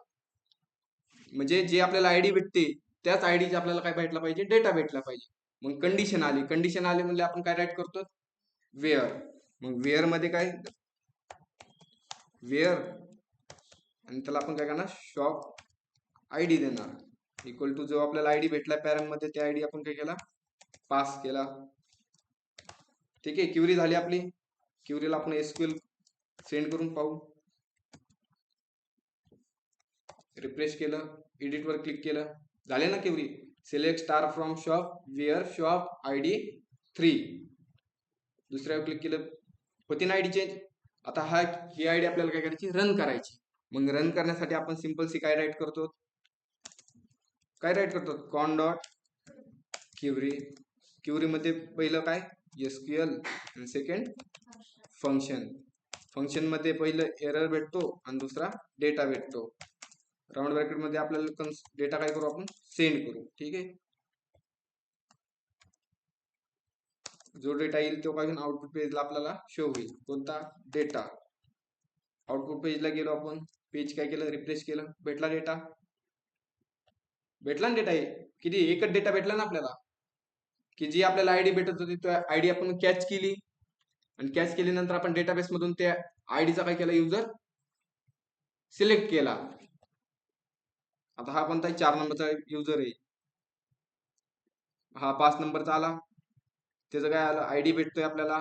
म्हणजे जे आपल्याला आयडी भेटते त्याच आयडीचा आपल्याला काय भेटला पाहिजे, डेटा भेटला पाहिजे. मग कंडिशन आली, कंडिशन आली म्हणजे आपण काय राईट करतो, वेअर. मग वेअर मध्ये काय, वेअर, आणि त्याला आपण काय करणार, शॉप आयडी देणार, इक्वल टू जो आपल्याला आयडी भेटला पॅरम मध्ये त्या आयडी आपण काय केला, पास केला. ठीक आहे, क्वेरी झाली आपली. क्वेरीला आपण SQL सेंड करून पाहू. रिफ्रेश केलं, एडिट वर क्लिक केलं, झाले ना query. Select star from shop, where shop ID 3. दुसऱ्यावर क्लिक केलं, होती ना आयडी चेंज. आता ही आयडी आपल्याला काय करायची, रन करायची. मग रन करण्यासाठी आपण सिंपल सी काय राईट करतो, कॉन डॉट क्वेरी. क्वेरी मध्ये पहिलं काय, SQL, आणि सेकंड फंक्शन. फंक्शन मध्ये पहिलं एरर भेटतो आणि दुसरा डेटा भेटतो. राऊंड ब्रॅकेट मध्ये आपल्याला डेटा काय करू, आपण सेंड करू. ठीक आहे, जो डेटा येईल तो काय आउटपुट पेजला आपल्याला शो होईल. कोणता डेटा. आउटपुट पेजला गेलो आपण, पेज काय केलं, रिफ्रेश केलं, भेटला डेटा. भेटला ना डेटा. किती, एकच डेटा भेटला ना आपल्याला, की जी आपल्याला आयडी भेटत होती तो आयडी आपण कॅच केली, आणि कॅच केल्यानंतर आपण डेटाबेस मधून त्या आयडीचा काय केला, युजर सिलेक्ट केला. आता हा कोणता 4 नंबरचा युजर आहे, हा 5 नंबरचा आला. त्याचं काय आलं, आयडी भेटतोय आपल्याला.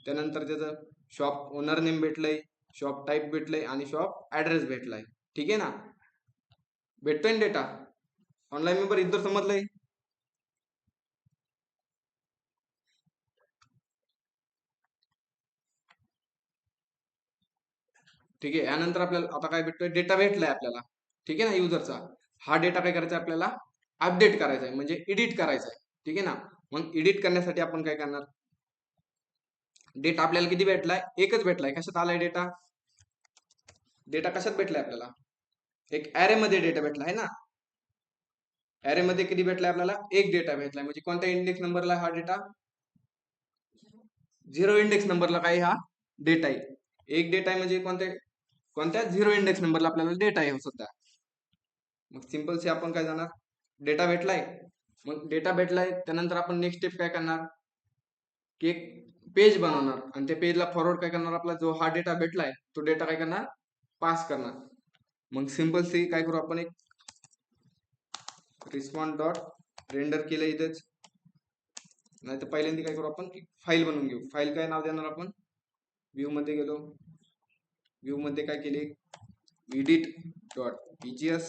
त्यानंतर त्याचं शॉप ओनर नेम भेटलंय, शॉप टाईप भेटलंय, आणि शॉप ऍड्रेस भेटलाय. ठीक आहे ना, भेटतोय ना डेटा. ऑनलाईन मेंबर इतर समजलंय. ठीक आहे. यानंतर आपल्याला आता काय भेटतोय, डेटा भेटलाय आपल्याला. ठीक आहे ना, युजरचा. हा डेटा काय करायचा आपल्याला, अपडेट करायचा आहे, म्हणजे एडिट करायचा आहे. ठीक आहे ना. मग एडिट करण्यासाठी आपण काय करणार, डेटा आपल्याला किती भेटलाय, एकच भेटलाय. कशात आलाय डेटा, डेटा कशात भेटलाय आपल्याला, एक ऍरे मध्ये डेटा भेटला आहे ना. ऍरे मध्ये किती भेटलाय आपल्याला, एक डेटा भेटलाय. म्हणजे कोणत्या इंडेक्स नंबरला हा डेटा, 0 इंडेक्स नंबरला काय हा डेटा आहे. एक डेटा आहे म्हणजे कोणत्या 0 इंडेक्स नंबरला आपल्याला डेटा आहे सध्या. मग सिंपल से आपण काय जाणार, डेटा भेटलाय. मग डेटा भेटलाय त्यानंतर आपण नेक्स्ट स्टेप काय करणार, की एक पेज बनवणार, आणि त्या पेजला फॉरवर्ड काय करणार, आपला जो हा डेटा भेटलाय तो डेटा काय करणार, पास करणार. मग सिंपल सी काय करू आपण, एक रिस्पॉन्स डॉट रेंडर केलं इथेच. नाही तर पहिल्यांदा काय करू आपण, एक फाईल बनवून घेऊ. फाईल काय नाव देणार आपण, व्ह्यू मध्ये गेलो, व्ह्यू मध्ये काय केले, edit.egs,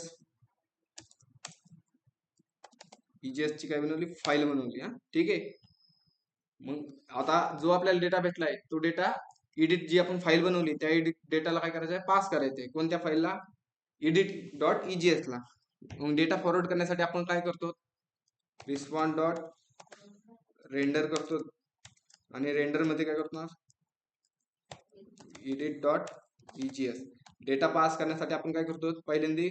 egs ची काय बनवली, फाईल बनवली. हा ठीक आहे. मग आता जो आपल्याला डेटा भेटलाय तो डेटा एडिट, जी आपण फाईल बनवली त्या एडिट डेटाला काय करायचं आहे, पास करायचंय. कोणत्या फाईलला, edit.egs ला. मग डेटा फॉरवर्ड करण्यासाठी आपण काय करतो, रिस्पॉन्स डॉट रेंडर करतो, आणि रेंडर मध्ये काय करतो, edit.egs. डेटा पास करण्यासाठी आपण काय करतो, पहिल्यांदा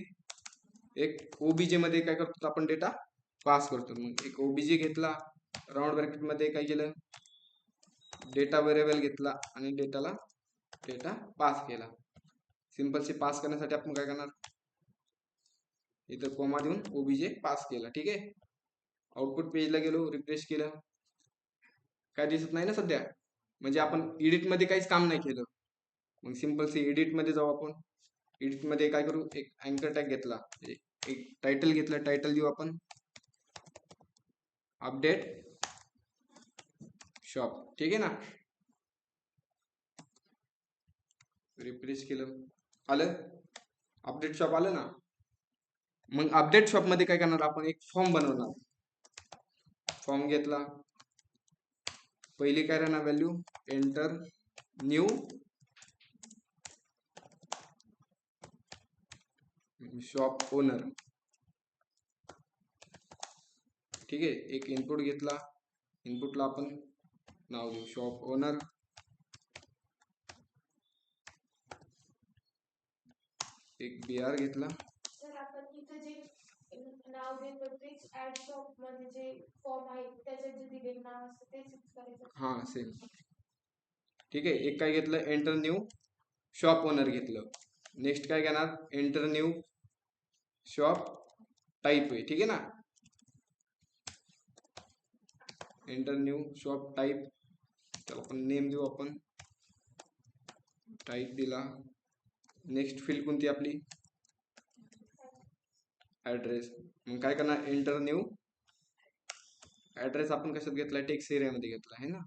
एक ओबीजे मध्ये काय करतो आपण, डेटा पास करतो. मग एक ओबीजे घेतला, राऊंड ब्रॅकेट मध्ये काय केलं, डेटा व्हेरिएबल घेतला, आणि डेटा पास केला. सिंपल से पास करण्यासाठी आपण काय करणार, इथं कोमा देऊन ओबीजे पास केला. ठीक आहे. आउटपुट पेजला गेलो, रिफ्रेश केलं, काय दिसत नाही ना सध्या, म्हणजे आपण एडिट मध्ये काहीच काम नाही केलं. मग सिंपल से एडिट मध्ये जाऊ आपण. एडिट मध्ये काय करू, एक अँकर टॅग घेतला, एक टायटल घेतला, टायटल देऊ आपण अपडेट शॉप. ठीक आहे ना. रिफ्रेश केलं, आलं अपडेट शॉप, आलं ना. मग अपडेट शॉप मध्ये काय करणार, आपण एक फॉर्म बनवणार. फॉर्म घेतला, पहिली काय राहणार value, enter new shop owner. ठीक आहे. एक इनपुट घेतला, इनपुटला आपण नाव देऊ शॉप ओनर. एक बीआर घेतला. तर आपण इथे जे नाव देतो तेच ऍड शॉप मध्ये जे फॉर्म आहे त्याच्यात जे दिलेलं नाव असतं तेच करायचं. हा सेम. ठीक आहे. एक काय घेतलं, एंटर न्यू शॉप ओनर घेतलं. नेक्स्ट काय घेणार, एंटर न्यू शॉप टाईप आहे. ठीक आहे ना. एंटर न्यू शॉप टाईप, त्याला आपण नेम देऊ, आपण टाईप दिला. नेक्स्ट फील्ड कोणती आपली, ऍड्रेस. मग काय करणार, एंटर न्यू ऍड्रेस आपण कशात घेतला, टेक्स्ट एरियामध्ये घेतला आहे ना.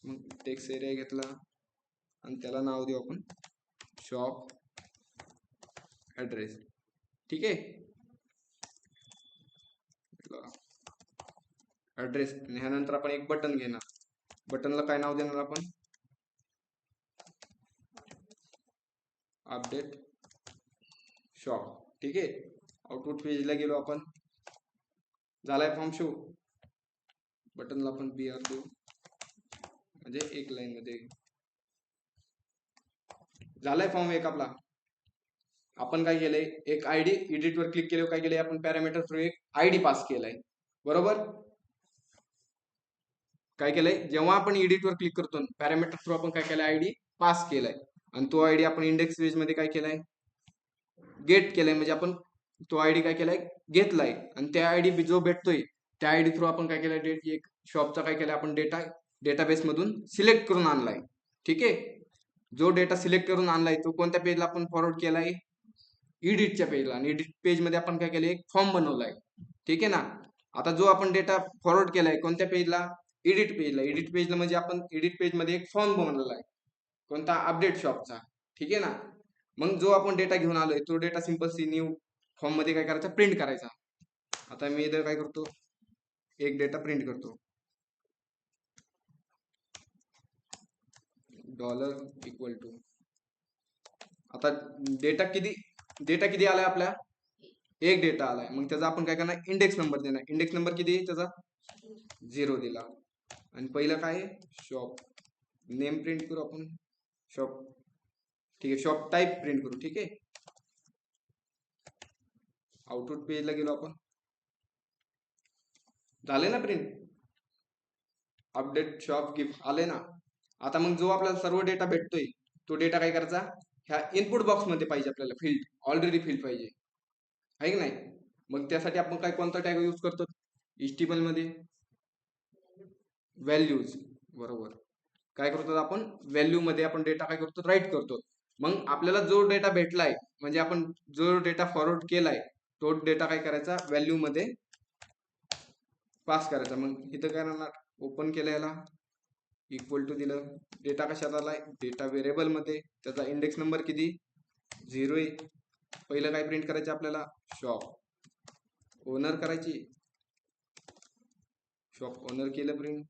मग टेक्स्ट एरिया घेतला, आणि त्याला नाव देऊ आपण शॉप ऍड्रेस. ठीक आहे. ऍड्रेस, आणि ह्यानंतर आपण एक बटन घेणार. बटनला काय नाव देणार आपण, अपडेट शॉप. ठीक आहे. आउटपुट पेजला गेलो आपण, झालाय फॉर्म शो. बटनला आपण बीआर देऊ, म्हणजे एक लाईन मध्ये झालाय फॉर्म एक आपला. आपण काय केलंय, एक आयडी एडिट वर क्लिक केलं, काय केलंय आपण, पॅरामीटर थ्रू एक आयडी पास केलाय. बरोबर. काय केलंय, जेव्हा आपण एडिटवर क्लिक करतो पॅरामीटर थ्रू आपण काय केलंय, आयडी पास केलाय आणि तो आयडी आपण इंडेक्स पेज मध्ये काय केलाय, गेट केलाय. म्हणजे आपण तो आयडी काय केलाय, घेतलाय आणि त्या आयडी जो भेटतोय त्या आयडी थ्रू आपण काय केलंय, एक शॉपचा काय केलाय आपण डेटाबेस मधून सिलेक्ट करून आणलाय. ठीक आहे, जो डेटा सिलेक्ट करून आणलाय तो कोणत्या पेजला आपण फॉरवर्ड केलाय, एडिटच्या पेजला. आणि एडिट पेज मध्ये आपण काय केलंय, एक फॉर्म बनवलाय. ठीक आहे ना. आता जो आपण डेटा फॉरवर्ड केलाय कोणत्या पेजला, एडिट पेजला. एडिट पेजला म्हणजे आपण एडिट पेज मध्ये एक फॉर्म बनवलेला आहे, कोणता, अपडेट शॉपचा. ठीक आहे ना. मग जो आपण डेटा घेऊन आलोय तो data simple see new form मध्ये काय करायचा, प्रिंट करायचा. आता मी इथं काय करतो, एक डेटा प्रिंट करतो, $= आता डेटा किती आलाय आपल्या, एक डेटा आलाय. मग त्याचा आपण काय करणार, इंडेक्स नंबर देणार. इंडेक्स नंबर किती आहे त्याचा, 0 दिला. आणि पहिलं काय, शॉप नेम प्रिंट करू आपण, शॉप. ठीक आहे, शॉप टाईप प्रिंट करू. ठीक आहे, आउटपुट पेजला गेलो आपण, झाले ना प्रिंट, अपडेट शॉप गिफ्ट आले ना. आता मग जो आपल्याला सर्व डेटा भेटतोय तो डेटा काय करायचा, ह्या इनपुट बॉक्स मध्ये पाहिजे आपल्याला, फील्ड ऑलरेडी फील्ड पाहिजे, आहे की नाही. मग त्यासाठी आपण काय, कोणता टॅग यूज करतो, HTML मध्ये व्हॅल्यूज. बरोबर, काय करतो आपण, व्हॅल्यू मध्ये आपण डेटा काय करतो, राईट करतो. मग आपल्याला जो डेटा भेटलाय, म्हणजे आपण जो डेटा फॉरवर्ड केलाय तो डेटा काय करायचा, व्हॅल्यू मध्ये पास करायचा. मग इथं काय राहणार, ओपन केलं याला, इक्वल टू दिलं, डेटा कशात आलाय, डेटा व्हेरिएबल मध्ये, त्याचा इंडेक्स नंबर किती, 0 आहे. पहिलं काय प्रिंट करायचं आपल्याला, शॉप ओनर करायची, शॉप ओनर केलं, प्रिंट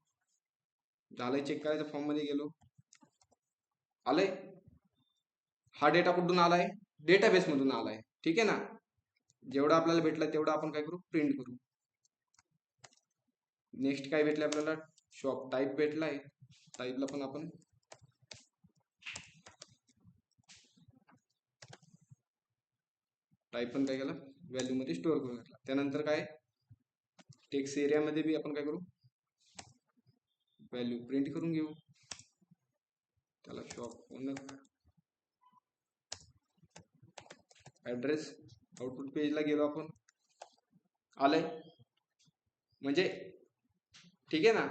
झालंय. चेक करायचं, फॉर्म मध्ये गेलो, आलंय. हा डेटा कुठून आलाय, डेटाबेस मधून आलाय. ठीक आहे ना. जेवढा आपल्याला भेटलाय तेवढा आपण काय करू, प्रिंट करू. नेक्स्ट काय भेटलंय आपल्याला, शॉप टाईप भेटलाय. टाईपला पण आपण टाईप पण काय केला, व्हॅल्यू मध्ये स्टोअर करून घेतला. त्यानंतर काय, टेक्स्ट एरिया मध्ये बी आपण काय करू, व्हॅल्यू प्रिंट करून घेऊ. त्याला शॉप ओनर, ऍड्रेस, आउटपुट पेजला गेलो आपण, आलंय. म्हणजे ठीक आहे ना,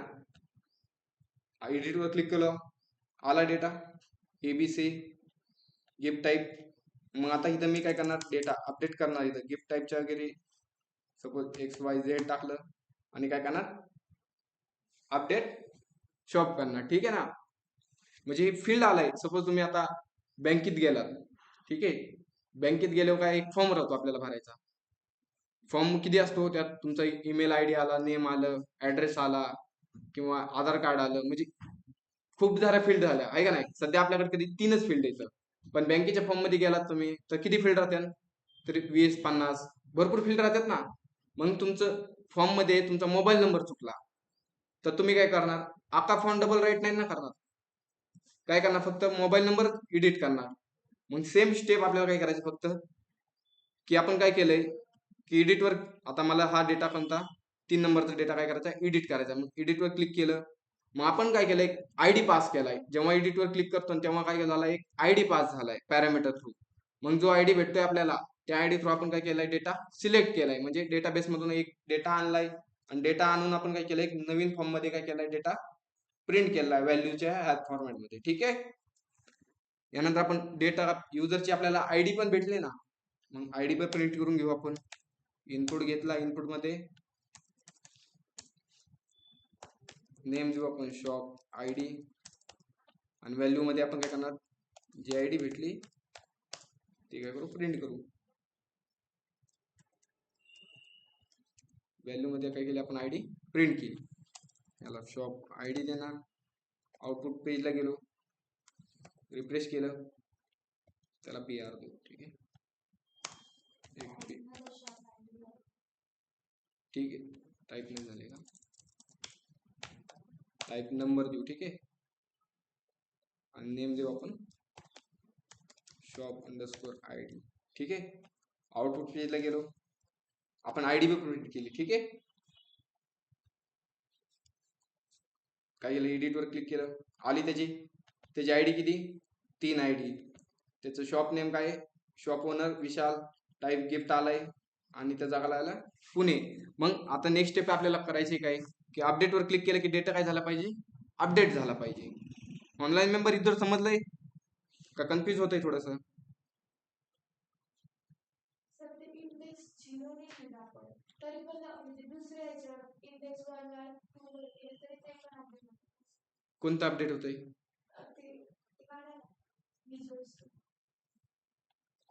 एडिट वर क्लिक केलं, आला डेटा ABC गिफ्ट टाईप. मग आता इथं मी काय करणार, डेटा अपडेट करणार. इथं गिफ्ट टाईपच्या वगैरे सपोज XYZ टाकलं आणि काय करणार, अपडेट शॉप करणार. ठीक आहे ना. म्हणजे हे फील्ड आलाय. सपोज तुम्ही आता बँकेत गेलात, ठीक आहे, बँकेत गेल्यावर काय, एक फॉर्म राहतो आपल्याला भरायचा. फॉर्म किती असतो, त्यात तुमचा ईमेल ID आला, नेम आलं, ऍड्रेस आला किंवा आधार कार्ड आलं, म्हणजे खूप साऱ्या फील्ड झाल्या, आहे का नाही. सध्या आपल्याकडे कधी 3च फील्ड येतं. पण बँकेच्या फॉर्म मध्ये गेलात तुम्ही तर किती फील्ड राहतात, तरी 20-50 भरपूर फील्ड राहतात ना. मग तुमचं फॉर्म मध्ये तुमचा मोबाईल नंबर चुकला तर तुम्ही काय करणार, आता फॉर्म डबल राईट नाही ना करणार, काय करणार, फक्त मोबाईल नंबर एडिट करणार. मग सेम स्टेप आपल्याला काय करायचं, फक्त की आपण काय केलंय की एडिटवर, आता मला हा डेटा कोणता, 3 नंबरचा डेटा काय करायचा, एडिट करायचा. मग एडिटवर क्लिक केलं, मग आपण काय केलंय, आयडी पास केलाय. जेव्हा एडिटवर क्लिक करतो तेव्हा काय झाला, एक आयडी पास झालाय पॅरामीटर थ्रू. मग जो आयडी भेटतोय आपल्याला त्या आयडी थ्रू आपण काय केलंय, डेटा सिलेक्ट केलाय. म्हणजे डेटाबेस मधून एक डेटा आणलाय आणि डेटा आणून आपण काय केलंय, एक नवीन फॉर्म मध्ये काय केलंय, डेटा प्रिंट केलाय व्हॅल्यूच्या ह्या फॉर्मॅट मध्ये. ठीक आहे. यानंतर आपण डेटा युजरची आपल्याला आयडी पण भेटली ना, मग आयडी पण प्रिंट करून घेऊ आपण. इनपुट घेतला, इनपुट मध्ये नेम देऊ आपण, शॉप आयडी, आणि व्हॅल्यू मध्ये आपण काय करणार, जी आयडी भेटली ती काय करू, प्रिंट करू. व्हॅल्यू मध्ये काय केली आपण, आयडी प्रिंट केली. याला शॉप आयडी देणार. आउटपुट पेजला गेलो, रिफ्रेश केलं, त्याला BR देऊ. ठीक आहे, ठीक आहे. टाईप नाही झाले का, टाईप नंबर देऊ. ठीक आहे, आणि नेम देऊ आपण shop_id. ठीक आहे. आउटपुट पेजला गेलो, आपण आयडी भी प्रिंट केली. ठीक आहे. काय केलं, एडिटवर क्लिक केलं, आली त्याची आय डी किती, 3 ID. त्याचं शॉप नेम काय, शॉप ओनर विशाल, टाईप गिफ्ट आलाय आणि त्याचा आला पुणे. मग आता नेक्स्ट स्टेप आपल्याला करायची काय की अपडेटवर क्लिक केलं की डेटा काय झाला पाहिजे, अपडेट झाला पाहिजे. ऑनलाईन मेंबर इथं समजलंय का, कन्फ्युज होतंय थोडंसं? सर ते इंडेक्स 0 नाही केलं आपण तरी पण म्हणजे दुसऱ्या ह्याच्या इंडेक्स 1 ला 2 ला केलं तरी ते पण अपडेट होतं. कोणतं अपडेट होतंय? ते काढा ना visuals.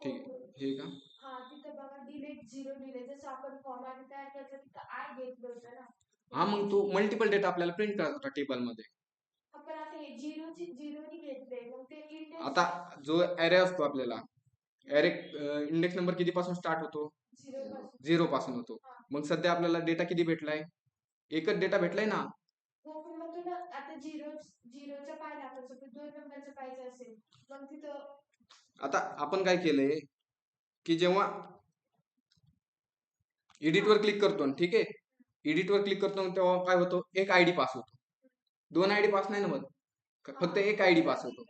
ठीक आहे, हे का? हा तिथं बघा डिलीट 0 दिले, जसं आपण फॉर्मॅट तयार केलं तिथं आय घेतलं होतं ना. हा, मग तो मल्टिपल डेटा आपल्याला प्रिंट करायचा होता टेबलमध्ये. आपण आता हे 0 नी घेतले, मग ते इंडेक्स आता जो ॲरे असतो आपल्याला, ॲरे इंडेक्स नंबर किती पासून स्टार्ट होतो, 0 पासून होतो. मग सध्या आपल्याला डेटा किती भेटलाय, एकच डेटा भेटलाय ना. हो पण मग तुला आता 0च्या पाहिजे, आता समजा 2 नंबरचं पाहिजे असेल मग तिथं आता आपण काय केलंय की जेव्हा एडिटवर क्लिक करतो ना, ठीक आहे, एडिटवर क्लिक करतो तेव्हा काय होतो, एक आयडी पास होतो, 2 ID पास नाही ना होत, फक्त एक आयडी पास होतो.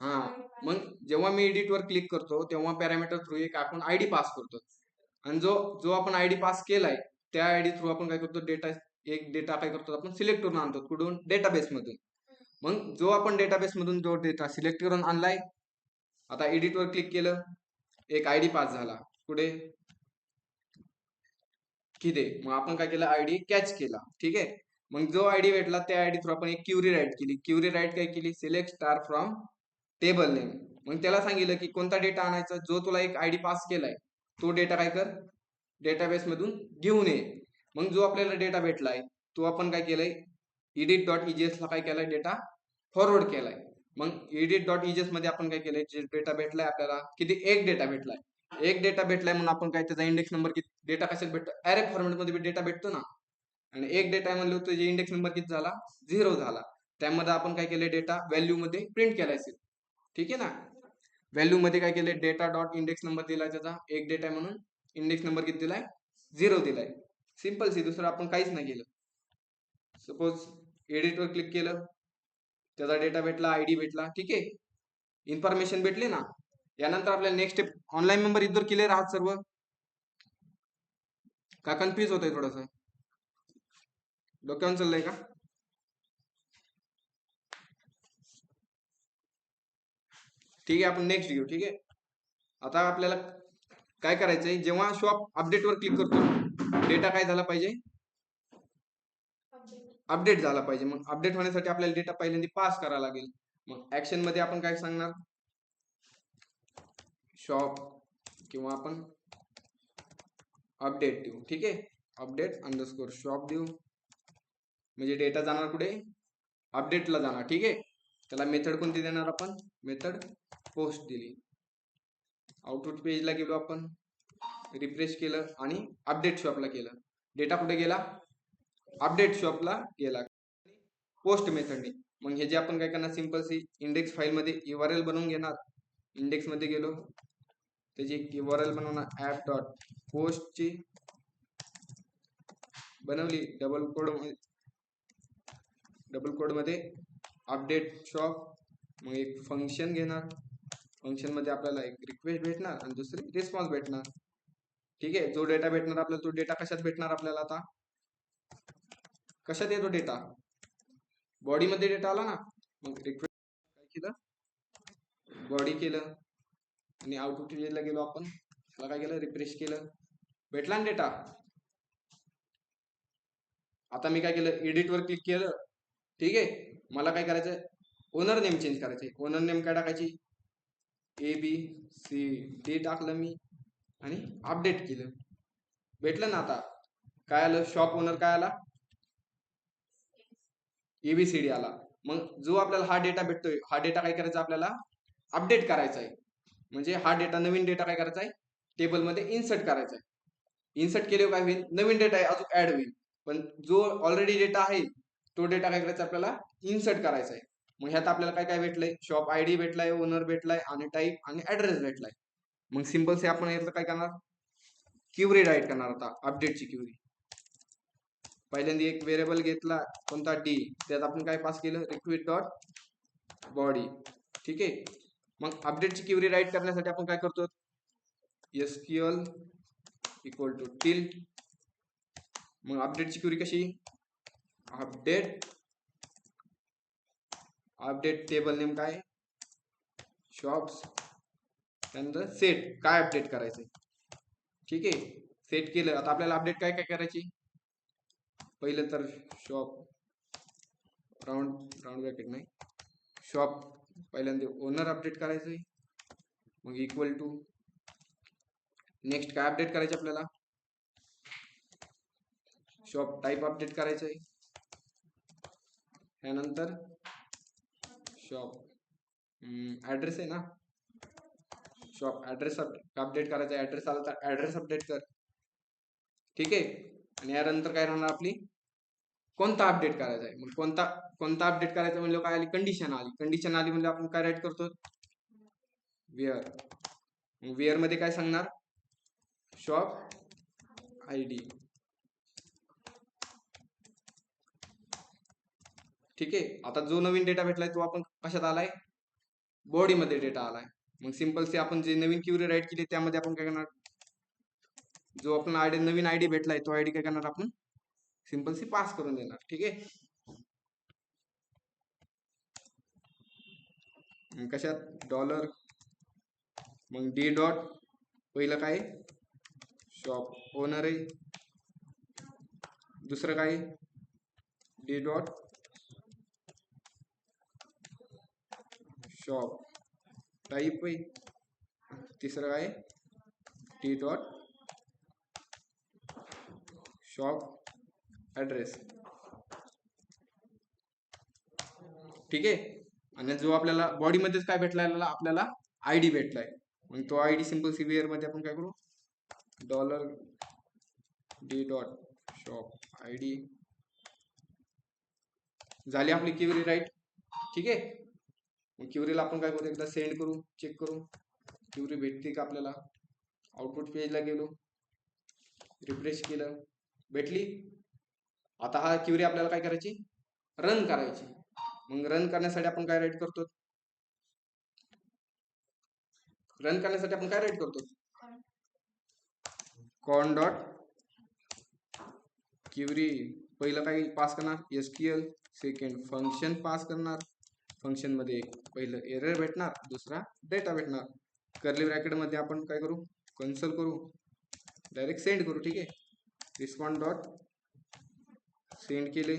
हा, मग जेव्हा मी एडिटवर क्लिक करतो तेव्हा पॅरामीटर थ्रू एक आपण आयडी पास करतो आणि जो आपण आयडी पास केलाय त्या आयडी थ्रू आपण काय करतो, डेटा काय करतो आपण सिलेक्ट करून आणतो, कुठून, डेटाबेस मधून. मग जो आपण डेटाबेस मधून जो डेटा सिलेक्ट करून आणलाय, आता एडिटवर क्लिक केलं, एक आयडी पास झाला, पुढे किती, मग आपण काय केलं, आयडी कॅच केला, ठीक आहे. मग जो आयडी भेटला त्या आयडी थ्रू आपण एक क्युरी राईट केली. क्युरी राईट काय केली, select star from table name. मग त्याला सांगितलं की कोणता डेटा आणायचा, जो तुला एक आयडी पास केलाय तो डेटा काय कर, डेटाबेस मधून घेऊन ये. मग जो आपल्याला डेटा भेटलाय तो आपण काय केलंय, edit.ejs ला काय केलाय, डेटा फॉरवर्ड केलाय. मग edit.ejs मध्ये आपण काय केलंय, जे डेटा भेटलाय आपल्याला किती, एक डेटा भेटलाय, एक डेटा भेटलाय म्हणून आपण काय, त्याचा इंडेक्स नंबर किती, डेटा कशात भेटतो, ॲरे फॉर्मॅट मध्ये डेटा भेटतो ना, आणि एक डेटा म्हणलं होतं जे इंडेक्स नंबर किती झाला, 0 झाला. त्यामध्ये आपण काय केलं, डेटा व्हॅल्यू मध्ये प्रिंट केलाय, ठीक आहे ना. व्हॅल्यू मध्ये काय केलंय, डेटा डॉट इंडेक्स नंबर दिलाय, त्याचा एक डेटा म्हणून इंडेक्स नंबर किती दिलाय, 0 दिलाय. सिंपल सी, दुसरं आपण काहीच नाही केलं. सपोज एडिटवर क्लिक केलं, त्याचा डेटा भेटला, आयडी भेटला, ठीक आहे, इन्फॉर्मेशन भेटली ना. यानंतर आपल्याला नेक्स्ट स्टेप, ऑनलाईन मेंबर इथं क्लिअर आहात सर्व का, कन्फ्युज होतंय थोडंसं, डोक्यावर चाललंय का? ठीक आहे, आपण नेक्स्ट घेऊ, ठीक आहे. आता आपल्याला काय करायचंय, जेव्हा शॉप अपडेटवर क्लिक करतो डेटा काय झाला पाहिजे, अपडेट झाला पाहिजे. मग अपडेट होण्यासाठी आपल्याला डेटा पहिल्यांदा पास करावा लागेल. मग ऍक्शन मध्ये आपण काय सांगणार, शॉप किंवा आपण अपडेट देऊ, ठीक आहे, अपडेट अंडरस्कोर शॉप देऊ, म्हणजे डेटा जाणार कुठे, अपडेटला जाणार, ठीक आहे. त्याला मेथड कोणती देणार आपण, मेथड पोस्ट दिली. आउटपुट पेजला गेलो आपण, रिफ्रेश केलं आणि अपडेट शॉपला केलं, डेटा कुठे गेला, अपडेट शॉपला गेला पोस्ट मेथडने. मग हे जे आपण काय करणार, सिंपल सी इंडेक्स फाईल मध्ये URL बनवून घेणार, इंडेक्स मध्ये गेलो, त्याची URL बनवणार, ऍप डॉट पोस्टची बनवली, डबल कोड मध्ये अपडेट शॉप, मग एक फंक्शन घेणार, फंक्शन मध्ये आपल्याला एक रिक्वेस्ट भेटणार आणि दुसरी रिस्पॉन्स भेटणार, ठीक आहे. जो डेटा भेटणार आपल्याला तो डेटा कशात भेटणार आपल्याला, आता कशात येतो डेटा, बॉडी मध्ये डेटा आला ना. मग रिक्वेस्ट काय केलं, बॉडी केलं आणि आउटपुट पेजला गेलो आपण, त्याला काय केलं, रिफ्रेश केलं, भेटला ना डेटा. आता मी काय केलं, एडिटवर क्लिक केलं, ठीक आहे. मला काय करायचं, ओनर नेम चेंज करायचे. ओनर नेम काय टाकायची, ABCD टाकलं मी आणि अपडेट केलं, भेटलं ना. आता काय आलं, शॉप ओनर काय आला, ABCD आला. मग जो आपल्याला हा डेटा भेटतोय, हा डेटा काय करायचा, आपल्याला अपडेट करायचा आहे. म्हणजे हा डेटा, नवीन डेटा काय करायचा आहे, टेबलमध्ये इन्सर्ट करायचा आहे. इन्सर्ट केल्यावर काय होईल, नवीन डेटा आहे अजून ऍड होईल, पण जो ऑलरेडी डेटा आहे तो डेटा काय करायचा, आपल्याला इन्सर्ट करायचा आहे. मग ह्यात आपल्याला काय काय भेटलंय, शॉप आयडी भेटलाय, ओनर भेटलाय आणि टाईप आणि ऍड्रेस भेटलाय. मग सिंपल से आपण यातलं काय करणार, क्युरी राईट करणार, आता अपडेटची क्युरी. पहिल्यांदा एक व्हेरिएबल घेतला कोणता डी, त्यात आपण काय पास केलं रिक्वेस्ट डॉट बॉडी. ठीक आहे. मग अपडेटची क्वेरी राईट करण्यासाठी आपण काय करतो, SQL इक्वल टू टिल्ट. मग अपडेटची क्वेरी कशी, अपडेट टेबल नेम काय शॉप्स, त्यानंतर सेट काय अपडेट करायचंय. ठीक आहे. सेट केलं. आता आपल्याला अपडेट काय काय करायची, पहिलं तर शॉप राऊंड ब्रॅकेट नाही, शॉप पहिल्यांदा ओनर अपडेट करायचंय. मग इक्वल टू नेक्स्ट काय अपडेट करायचे आपल्याला, शॉप टाईप अपडेट करायचंय. त्यानंतर शॉप ऍड्रेस आहे ना, शॉप ऍड्रेस अपडेट करायचा. ऍड्रेस आला तर ऍड्रेस अपडेट कर. ठीक आहे. आणि यानंतर काय राहणार आपली, कोणता अपडेट करायचा आहे. मग कोणता अपडेट करायचा म्हणजे काय आली, कंडिशन आली म्हणजे आपण काय राईट करतो, वेअर. वेअर मध्ये काय सांगणार, शॉप ID. ठीक आहे. आता जो नवीन डेटा भेटलाय तो आपण कशात आलाय, बॉडी मध्ये डेटा आलाय. मग सिंपल से आपण जे नवीन क्वेरी राईट केली त्यामध्ये आपण काय करणार, जो आपण नवीन आयडी भेटलाय तो आयडी काय करणार आपण सिंपल सी पास करून देणार. ठीक आहे. कशात, डॉलर. मग डी डॉट पहिलं काय शॉप ओनर आहे, दुसरं काय डी डॉट शॉप टाईप आहे, तिसरं काय डी डॉट शॉप ऍड्रेस. ठीक आहे. आणि जो आपल्याला बॉडी मध्येच काय भेटलाय, आपल्याला आयडी भेटलाय. मग तो आयडी सिंपल सी वेअर मध्ये आपण काय करू, dollar D dot shop ID. झाली आपली क्वेरी राईट. ठीक आहे. मग क्वेरीला आपण काय करू, एकदा सेंड करू, चेक करू क्वेरी भेटते का आपल्याला. आउटपुट पेजला गेलो, रिफ्रेश केलं, भेटली. आता हा क्वेरी आपल्याला काय करायची, रन करायची. मग रन करण्यासाठी आपण काय राईट करतो, कॉन डॉट क्वेरी. पहिलं काय पास करणार SQL, सेकंड फंक्शन पास करणार. फंक्शन मध्ये पहिलं एरर भेटणार, दुसरा डेटा भेटणार. कर्ली ब्रॅकेट मध्ये आपण काय करू, कन्सोल करू, डायरेक्ट सेंड करू. ठीक आहे. रिस्पॉन्ड डॉट सेंड केले,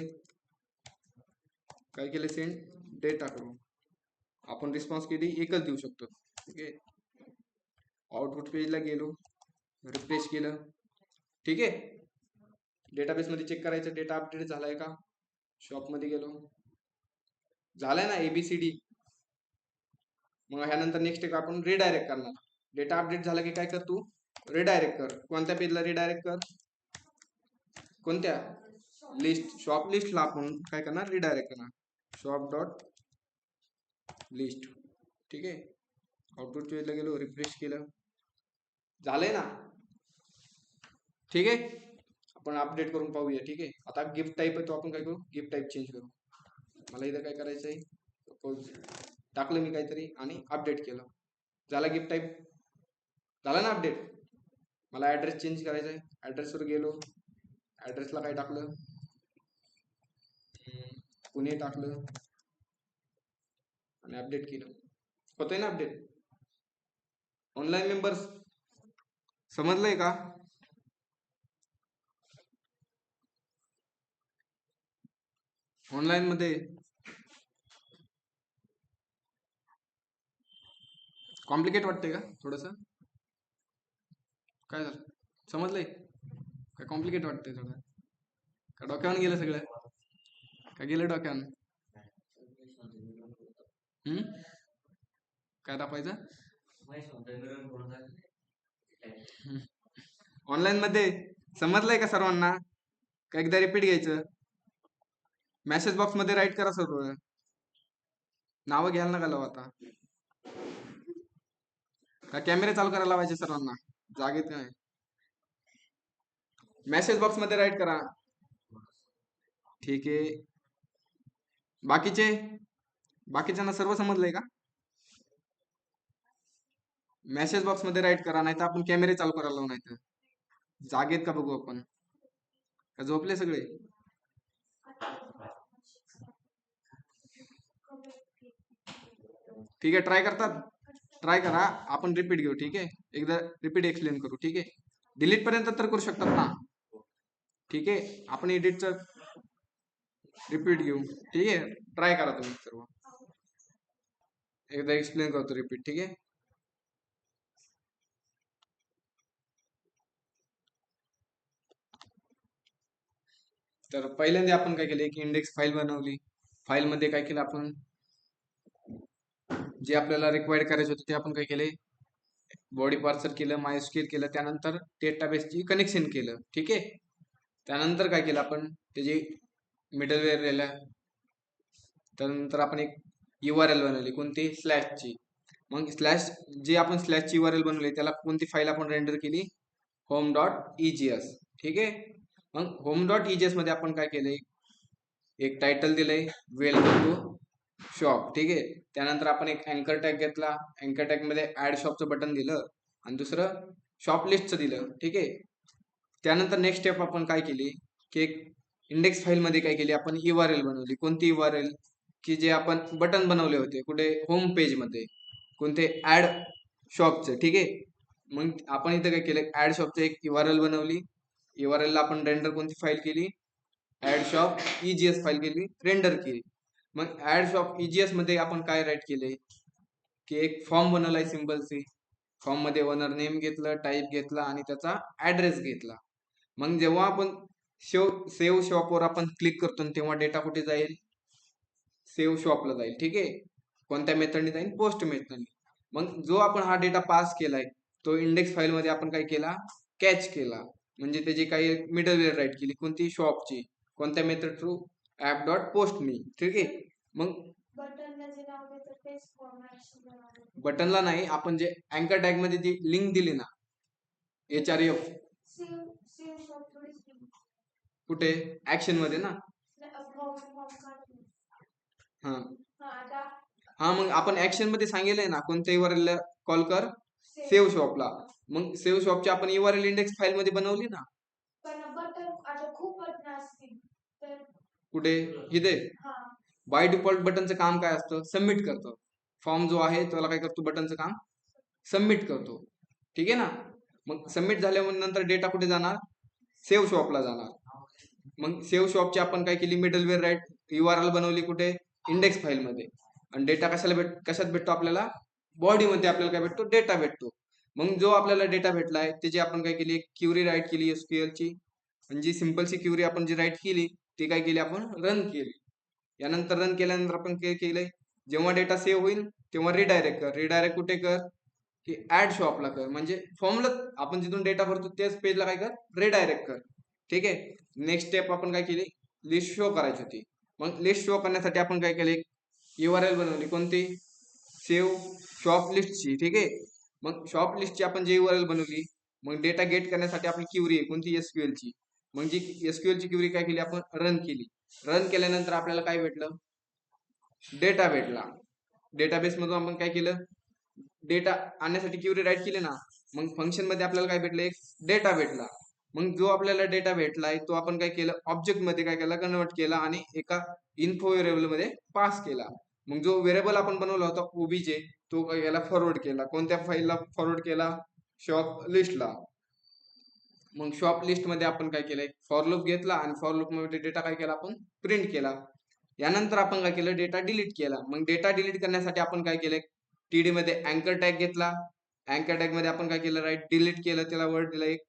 काय केले सेंड, डेटा करू. आपण रिस्पॉन्स किती एकच देऊ शकतो. ठीक आहे. आउटपुट पेजला गेलो, रिफ्रेश केलं. ठीक आहे. डेटाबेस मध्ये चेक करायचं डेटा अपडेट झालाय का. शॉप मध्ये गेलो, झालाय ना ABCD. मग ह्यानंतर नेक्स्ट स्टेप आपण रिडायरेक्ट करणार. डेटा अपडेट झाला की काय कर, तू रिडायरेक्ट कर. कोणत्या पेजला रिडायरेक्ट कर, कोणत्या लिस्ट, शॉप लिस्टला आपण काय करणार, रिडायरेक्ट करणार. Shop dot list. ठीक आहे. आउटपुट पेजला गेलो, रिफ्रेश केलं, झालंय ना. ठीक आहे. आपण अपडेट करून पाहूया. ठीक आहे. आता गिफ्ट टाईप आहे तो आपण काय करू, गिफ्ट टाईप चेंज करू. मला इथं काय करायचंय, सपोज टाकलं मी काहीतरी आणि अपडेट केलं, झाला गिफ्ट टाईप, झाला ना अपडेट. मला ऍड्रेस चेंज करायचा आहे. ऍड्रेसवर गेलो, ऍड्रेसला काय टाकलं, पुणे टाकलं आणि अपडेट केलं. होतंय ना अपडेट. ऑनलाईन मेंबर्स समजलंय का, ऑनलाईन मध्ये कॉम्प्लिकेट वाटतंय का थोडस, काय झालं, समजलंय काय, कॉम्प्लिकेट वाटतंय थोडं, का डोक्यावर गेलं सगळं, का गेलं डोक्यावर. काय दापायचं, ऑनलाईन मध्ये समजलंय का सर्वांना, का एकदा रिपीट घ्यायचं. मेसेज बॉक्स मध्ये राईट करा सर्व, नावं घ्यायला नका लावू. आता का कॅमेरे चालू करायला लावायचे सर्वांना, जागेत नाही. मेसेज बॉक्स मध्ये राईट करा. ठीक आहे. बाकीच्यांना सर्व समजलंय का? मेसेज बॉक्स मध्ये राईट करा, नाही तर आपण कॅमेरे चालू करायला लावू, नाही तर जागेत का बघू आपण, का झोपले सगळे? ठीक आहे, ट्राय करतात, ट्राय करा. आपण रिपीट घेऊ, ठीक आहे, एकदा रिपीट एक्सप्लेन करू, ठीक आहे. डिलीट पर्यंत तर करू शकतात ना? ठीक आहे, आपण एडिटचं रिपीट घेऊ, ठीक आहे. ट्राय करा तुम्ही सर्व, एकदा एक्सप्लेन करतो रिपीट, ठीक आहे. तर पहिल्यांदा आपण काय केलं, एक इंडेक्स फाईल बनवली. फाईल मध्ये काय केलं आपण, जे आपल्याला रिक्वायर्ड करायचे होते ते आपण काय केले, बॉडी पार्सर केलं, मायस्क्यूएल केलं, त्यानंतर डेटाबेसची कनेक्शन केलं, ठीक आहे. त्यानंतर काय केलं आपण, त्याची मिडलवेअर लिहिलं. त्यानंतर आपण एक URL बनवली, कोणती, स्लॅशची. मग स्लॅश, जे आपण स्लॅशची URL बनवली त्याला कोणती फाईल आपण रेंडर केली, home.egs, ठीक आहे. मग home.egs मध्ये आपण काय केलंय, एक टायटल दिलंय, वेलकम टू शॉप, ठीक आहे. त्यानंतर आपण एक अँकर टॅग घेतला, अँकर टॅग मध्ये ऍड शॉपचं बटन दिलं आणि दुसरं शॉप लिस्टचं दिलं, ठीक आहे. त्यानंतर नेक्स्ट स्टेप आपण काय केली, की एक इंडेक्स फाईल मध्ये काय केली आपण, URL बनवली. कोणती URL, की जे आपण बटन बनवले होते कुठे, होम पेज मध्ये, कोणते, ऍड शॉपचे, ठीक आहे. मग आपण इथं काय केलं, ऍड शॉपचं एक URL बनवली. URL ला आपण रेंडर कोणती फाईल केली, ऍड शॉप EGS फाईल केली, रेंडर केली. मग ऍड शॉप EGS मध्ये आपण काय राईट केले, की एक फॉर्म बनवलाय सिंपल सी. फॉर्म मध्ये ओनर नेम घेतलं, टाईप घेतला आणि त्याचा ऍड्रेस घेतला. मग जेव्हा आपण सेव्ह शॉपवर आपण क्लिक करतो तेव्हा डेटा कुठे जाईल, सेव्ह शॉपला जाईल, ठीक आहे. कोणत्या मेथडने जाईल, पोस्ट मेथडने. मग जो आपण हा डेटा पास केलाय तो इंडेक्स फाईल मध्ये आपण काय केला, कॅच केला. म्हणजे त्याची काही मिडलवेअर राईट केली, कोणती, शॉपची. कोणत्या method through, app dot post मी, ठीक आहे. मग बटनला नाही, आपण जे अँकर टॅग मध्ये जी लिंक दिली ना, HRF, कुठे, ऍक्शन मध्ये ना. हा हा, मग आपण ऍक्शन मध्ये सांगितलंय ना, कोणत्या URL कॉल कर, सेव्ह शॉपला. मग सेव्ह शॉपची आपण URL इंडेक्स फाईल मध्ये बनवली ना. कुठे, इथे. बाय डिफॉल्ट बटनचं काम काय असतं, सबमिट करतो. फॉर्म जो आहे त्याला काय करतो, बटनचं काम सबमिट करतो, ठीक आहे ना. मग सबमिट झाल्यानंतर डेटा कुठे जाणार, सेव्ह शॉपला जाणार. मग सेव्ह शॉपची आपण काय केली, मिडलवेअर राईट URL बनवली, कुठे, इंडेक्स फाईल मध्ये. आणि डेटा कशात भेटतो आपल्याला, बॉडीमध्ये आपल्याला काय भेटतो, डेटा भेटतो. मग जो आपल्याला डेटा भेटलाय त्याची आपण काय केली, क्युरी राईट केली SQL ची. म्हणजे सिंपलची क्युरी आपण जी राईट केली ती काय केली, आपण रन केली. यानंतर रन केल्यानंतर आपण काय केलंय, जेव्हा डेटा सेव्ह होईल तेव्हा रिडायरेक्ट कर. रिडायरेक्ट कुठे कर, की ऍड शॉपला कर. म्हणजे फॉर्मला आपण जिथून डेटा भरतो त्याच पेजला काय कर, रिडायरेक्ट कर, ठीक आहे. नेक्स्ट स्टेप आपण काय केली, लिस्ट शो करायची होती. मग लिस्ट शो करण्यासाठी आपण काय केले, URL बनवली, कोणती, सेव्ह शॉप लिस्टची, ठीक आहे. मग शॉप लिस्टची आपण जी URL बनवली, मग डेटा गेट करण्यासाठी आपली क्युरी आहे कोणती, SQL ची. मग जी SQL ची क्युरी काय केली, आपण रन केली. रन केल्यानंतर आपल्याला काय भेटलं, डेटा भेटला. डेटाबेस मधून आपण काय केलं, डेटा आणण्यासाठी क्युरी राईट केली ना. मग फंक्शन मध्ये आपल्याला काय भेटलं, एक डेटा भेटला. मग जो आपल्याला डेटा भेटलाय तो आपण काय केलं, ऑब्जेक्ट मध्ये काय केला, कन्वर्ट केला आणि एका इन्फो व्हेरिएबल मध्ये पास केला. मग जो व्हेरिएबल आपण बनवला होता OBJ, तो काय केला, फॉरवर्ड केला. कोणत्या फाईलला फॉरवर्ड केला, शॉप लिस्टला. मग शॉप लिस्ट मध्ये आपण काय केलंय, फॉर लूप घेतला आणि फॉर लूप मध्ये डेटा काय केला, आपण प्रिंट केला. यानंतर आपण काय केलं, डेटा डिलीट केला. मग डेटा डिलीट करण्यासाठी आपण काय केलंय, TD मध्ये अँकर टॅग घेतला. अँकर टॅग मध्ये आपण काय केलं, राईट डिलीट केलं, त्याला वर्ड दिला एक.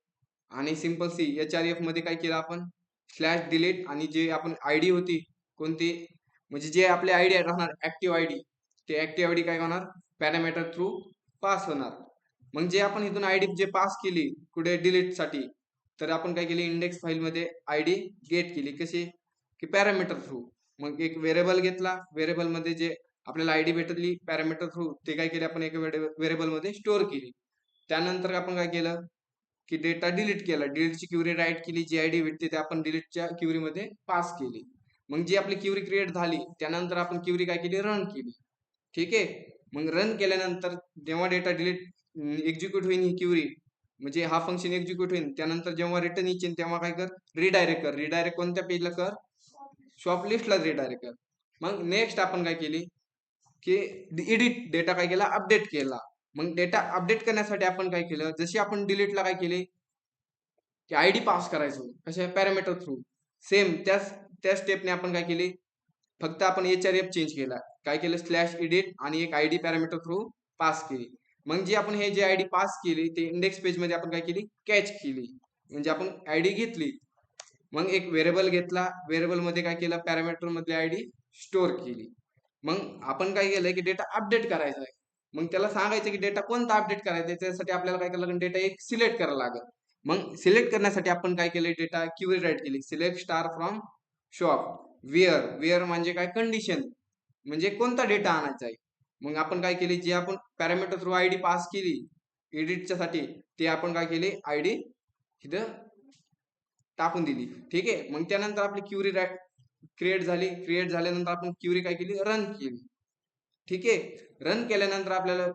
आणि सिंपल सी HRF मध्ये काय केलं आपण, स्लॅश डिलीट. आणि जे आपण आयडी होती कोणती, म्हणजे जे आपले आयडी राहणार ऍक्टिव्ह आयडी, ते ऍक्टिव्ह आयडी काय होणार, पॅरामीटर थ्रू पास होणार. मग जे आपण इथून आयडी जे पास केली कुठे, डिलीट साठी, तर आपण काय केली, इंडेक्स फाईल मध्ये आयडी गेट केली. कशी, की पॅरामीटर थ्रू. मग एक व्हेरिएबल घेतला, व्हेरिएबल मध्ये जे आपल्याला आयडी भेटली पॅरामीटर थ्रू, ते काय केले आपण एका व्हेरिएबल मध्ये स्टोअर केली. त्यानंतर आपण काय केलं, की डेटा डिलीट केला. डिलीटची क्युरी राईट केली, जी आयडी भेटते ते आपण डिलीटच्या क्युरी मध्ये पास केली. मग जी आपली क्युरी क्रिएट झाली त्यानंतर आपण क्युरी काय केली, रन केली. ठीक आहे. मग रन केल्यानंतर जेव्हा डेटा डिलीट एक्झिक्यूट होईल ही क्युरी, म्हणजे हा फंक्शन एक्झिक्यूट होईल, त्यानंतर जेव्हा रिटर्न येईल तेव्हा काय कर, रिडायरेक्ट कर. रिडायरेक्ट कोणत्या पेजला कर, शॉप लिस्टला रिडायरेक्ट कर. मग नेक्स्ट आपण काय केली की एडिट डेटा काय केला, अपडेट केला. मग डेटा अपडेट करण्यासाठी आपण काय केलं, जशी आपण डिलीटला काय केली की आयडी पास करायचो कशा, पॅरामीटर थ्रू. सेम त्या स्टेपने आपण काय केली, फक्त आपण HRF चेंज केला. काय केलं, स्लॅश एडिट आणि एक आयडी पॅरामीटर थ्रू पास केली. मग जी आपण हे जे आयडी पास केली ते इंडेक्स पेज मध्ये आपण काय केली, कॅच केली. म्हणजे आपण आयडी घेतली, मग एक व्हेरिएबल घेतला, व्हेरिएबल मध्ये काय केलं, पॅरामीटर मध्ये आयडी स्टोअर केली. मग आपण काय केलंय की डेटा अपडेट करायचा आहे. मग त्याला सांगायचं की डेटा कोणता अपडेट करायचा आहे, त्यासाठी आपल्याला काय करायला लागेल, डेटा एक सिलेक्ट करायला लागेल. मग सिलेक्ट करण्यासाठी आपण काय केले, डेटा क्युरी राईट केली, select star from shop where म्हणजे काय, कंडिशन म्हणजे कोणता डेटा आणायचा आहे. मग आपण काय केली, जे आपण पॅरामीटर थ्रू आयडी पास केली एडिटच्या साठी, ते आपण काय केले, आयडी इथं टाकून दिली. ठीक आहे. मग त्यानंतर आपली क्युरी क्रिएट झाली. क्रिएट झाल्यानंतर आपण क्युरी काय केली, रन केली. ठीक आहे. रन केल्यानंतर आपल्याला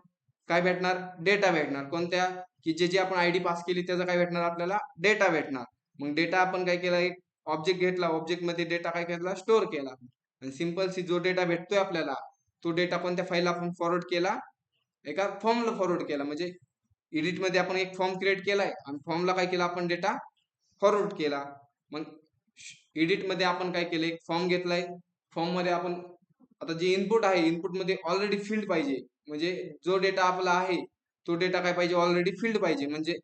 काय भेटणार, डेटा भेटणार. कोणत्या, की जे आपण आयडी पास केली त्याचा काय भेटणार, आपल्याला डेटा भेटणार. मग डेटा आपण काय केला, एक ऑब्जेक्ट घेतला, ऑब्जेक्ट मध्ये डेटा काय केला, स्टोअर केला. आणि सिंपल सी जो डेटा भेटतोय आपल्याला, तो डेटा कोणत्या फाईलला आपण फॉरवर्ड केला, एका फॉर्मला फॉरवर्ड केला. म्हणजे एडिट मध्ये आपण एक फॉर्म क्रिएट केलाय आणि फॉर्मला काय केला, आपण डेटा फॉरवर्ड केला. मग एडिट मध्ये आपण काय केलं, एक फॉर्म घेतलाय, फॉर्म मध्ये आपण आता जे इनपुट आहे, इनपुट मध्ये ऑलरेडी फील्ड पाहिजे. म्हणजे जो डेटा आपला आहे तो डेटा काय पाहिजे, ऑलरेडी फील्ड पाहिजे. म्हणजे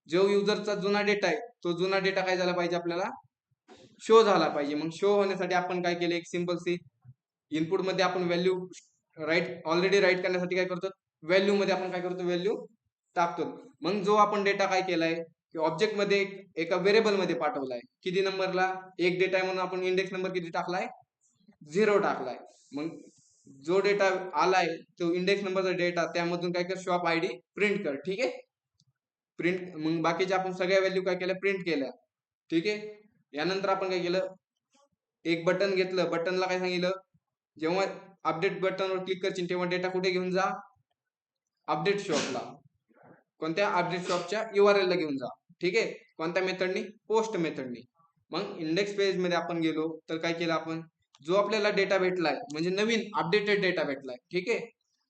जो युजरचा जुना डेटा आहे तो जुना डेटा काय झाला पाहिजे, आपल्याला शो झाला पाहिजे. मग शो होण्यासाठी आपण काय केलं, एक सिंपल सी इनपुट मध्ये आपण व्हॅल्यू ऑलरेडी राईट करण्यासाठी काय करतो, व्हॅल्यू मध्ये आपण काय करतो, व्हॅल्यू टाकतो. मग जो आपण डेटा काय केलाय, ऑब्जेक्ट मध्ये एका व्हेरिएबल मध्ये पाठवलाय, किती नंबरला, एक डेटा आहे म्हणून आपण इंडेक्स नंबर किती टाकलाय, 0 टाकलाय. मग जो डेटा आलाय तो इंडेक्स नंबरचा डेटा, त्यामधून काय कर, शॉप आयडी प्रिंट कर. ठीक आहे. प्रिंट, मग बाकीच्या आपण सगळ्या व्हॅल्यू काय केल्या, प्रिंट केल्या. ठीक आहे. यानंतर आपण काय केलं, एक बटन घेतलं, बटनला काय सांगितलं, जेव्हा अपडेट बटनवर क्लिक करशील तेव्हा डेटा कुठे घेऊन जा, अपडेट शॉपला. कोणत्या, अपडेट शॉपच्या URL ला घेऊन जा. ठीक आहे. कोणत्या मेथडनी, पोस्ट मेथडनी. मग इंडेक्स पेज मध्ये आपण गेलो तर काय केलं, आपण जो आपल्याला डेटा भेटलाय, म्हणजे नवीन अपडेटेड डेटा भेटलाय. ठीक आहे.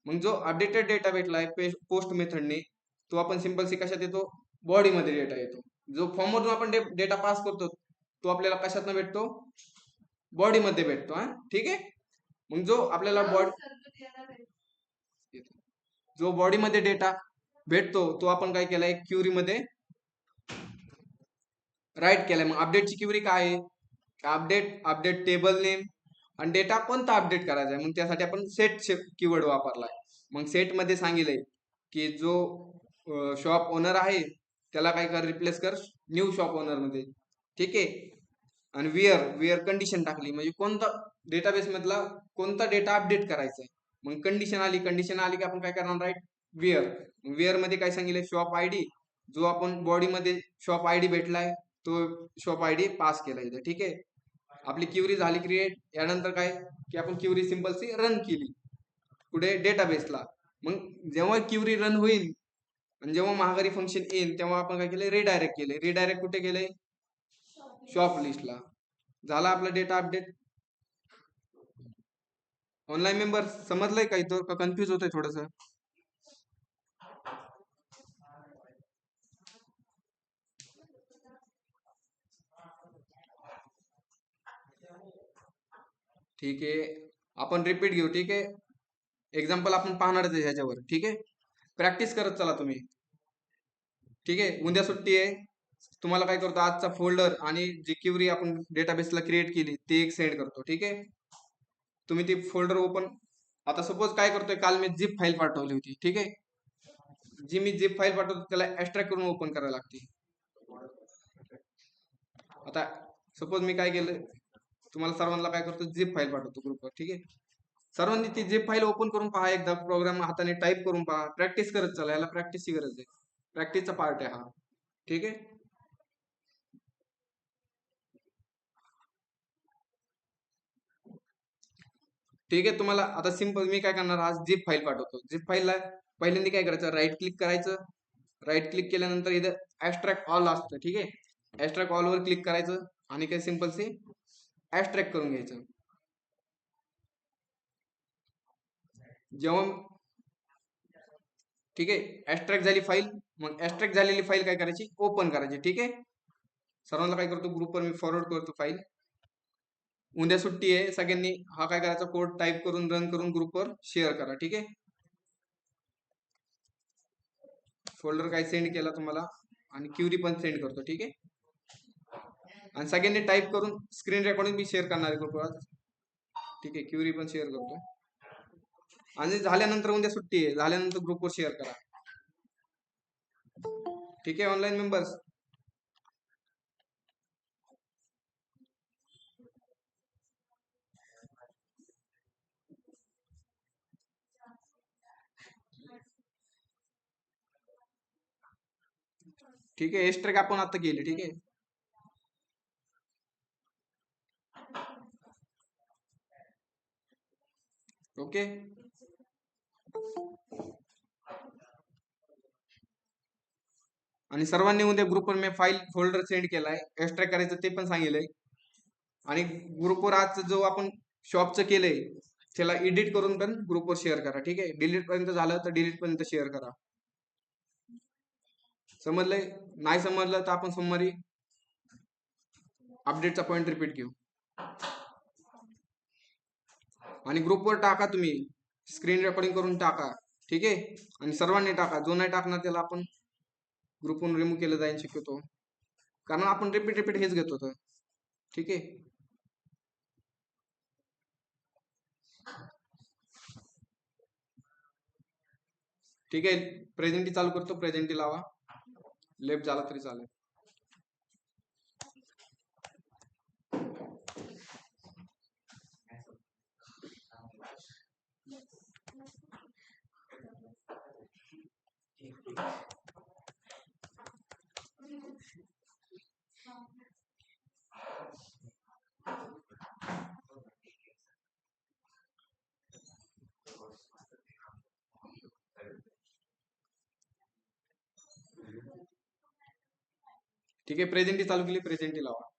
मग जो अपडेटेड डेटा भेटलाय पोस्ट मेथडने, तो आपण सिंपल सी कशात येतो, बॉडी मध्ये डेटा येतो. जो फॉर्म मधून आपण डेटा पास करतो तो आपल्याला कशात भेटतो, बॉडी मध्ये भेटतो. हा, ठीक आहे. मग जो आपल्याला जो बॉडी मध्ये डेटा भेटतो तो आपण काय केलाय, क्युरी मध्ये राईट केलाय. मग अपडेटची क्युरी काय आहे, अपडेट टेबल नेम आणि डेटा कोणता अपडेट करायचा आहे. मग त्यासाठी आपण सेट कीवर्ड वापरलाय. मग सेट मध्ये सांगितलंय की जो शॉप ओनर आहे त्याला काय कर, रिप्लेस कर न्यू शॉप ओनर मध्ये. ठीक आहे. आणि वेअर कंडिशन टाकली, म्हणजे कोणता डेटाबेस मधला कोणता डेटा अपडेट करायचा आहे. मग कंडिशन आली की आपण काय करणार, राईट वेअर मध्ये काय सांगितलं, शॉप आयडी, जो आपण बॉडी मध्ये शॉप आयडी भेटलाय तो शॉप आयडी पास केला इथे. ठीक आहे. आपली क्युरी झाली क्रिएट. यानंतर काय की आपण क्युरी सिंपल सी रन केली कुठे, डेटाबेसला. मग जेव्हा क्युरी रन होईल आणि जेव्हा महागारी फंक्शन येईल तेव्हा आपण काय केलं, रिडायरेक्ट केले. रिडायरेक्ट कुठे केलंय, शॉप लिस्टला. झाला आपला डेटा अपडेट. ऑनलाईन मेंबर समजलंय का, इथं का कन्फ्युज होतंय थोडस. ठीक आहे. आपण रिपीट घेऊ. ठीक आहे. एक्झाम्पल आपण पाहणारच आहे ह्याच्यावर. ठीक आहे. प्रॅक्टिस करत चला तुम्ही. ठीक आहे. उद्या सुट्टी आहे. तुम्हाला काय करतो, आजचा फोल्डर आणि जी क्युरी आपण डेटाबेसला क्रिएट केली ते एक सेंड करतो. ठीक आहे. तुम्ही ती फोल्डर ओपन, आता सपोज काय करतोय, काल मी झिप फाईल पाठवली होती. ठीक आहे. जी मी झिप फाईल पाठवतो त्याला एक्स्ट्रॅक्ट करून ओपन करायला लागते. आता सपोज मी काय केलं, तुम्हाला सर्वांना काय करतो, झिप फाईल पाठवतो ग्रुपवर. ठीक आहे. सर्वांनी ती झिप फाईल ओपन करून पहा, एकदा प्रोग्राम हाताने टाईप करून पहा, प्रॅक्टिस करत चला. याला प्रॅक्टिसची गरज आहे, प्रॅक्टिसचा पार्ट आहे हा. ठीक आहे. ठीक आहे. तुम्हाला आता सिंपल मी काय करणार, आज झिप फाईल पाठवतो. झिप फाईलला पहिल्यांदा काय करायचं, राईट क्लिक करायचं. राईट क्लिक केल्यानंतर इथं ॲस्ट्रॅक्ट ऑल असतं. ठीक आहे. ॲस्ट्रॅक्ट ऑलवर क्लिक करायचं आणि काय सिंपल से ॲस्ट्रॅक्ट करून घ्यायचं. जेव्हा ठीक आहे ॲस्ट्रॅक्ट झाली फाईल, मग ॲस्ट्रॅक्ट झालेली फाईल काय करायची, ओपन करायची. ठीक आहे. सर्वांना काय करतो, ग्रुपवर मी फॉरवर्ड करतो फाईल. उद्या सुट्टी आहे, सगळ्यांनी हा काय करायचा, कोड टाईप करून रन करून ग्रुपवर शेअर करा. ठीक आहे. फोल्डर काय सेंड केला तुम्हाला आणि क्युरी पण सेंड करतो. ठीक आहे. आणि सगळ्यांनी टाईप करून स्क्रीन रेकॉर्डिंग मी शेअर करणार आहे ग्रुपवर. ठीक आहे. क्युरी पण शेअर करतो. आणि झाल्यानंतर उद्या सुट्टी आहे, झाल्यानंतर ग्रुपवर शेअर करा. ठीक आहे. ऑनलाईन मेंबर्स, ठीक आहे. एक्स्ट्रा आपण आता केली. ठीक आहे. ओके. आणि सर्वांनी उद्या ग्रुपवर मी फाईल फोल्डर सेंड केलाय, एक्स्ट्रा करायचं ते पण सांगितलंय. आणि ग्रुपवर आज जो आपण शॉपचं केलंय त्याला एडिट करून पण ग्रुपवर शेअर करा. ठीक आहे. डिलीट पर्यंत झालं तर डिलीट पर्यंत शेअर करा. समजलंय? नाही समजलं तर आपण सोमवारी अपडेटचा पॉइंट रिपीट घेऊ. आणि ग्रुपवर टाका, तुम्ही स्क्रीन रेकॉर्डिंग करून टाका. ठीक आहे. आणि सर्वांनी टाका, जो नाही टाकणार त्याला आपण ग्रुपवरून रिमूव्ह केलं जाईल शक्यतो, कारण आपण रिपीट हेच घेत होतो. ठीक आहे. ठीक आहे. प्रेझेंटी चालू करतो. प्रेझेंटी लावा, लेफ्ट झाला तरी चालेल. ठीक आहे. प्रेझेंटी चालू केली, प्रेझेंटी लावा.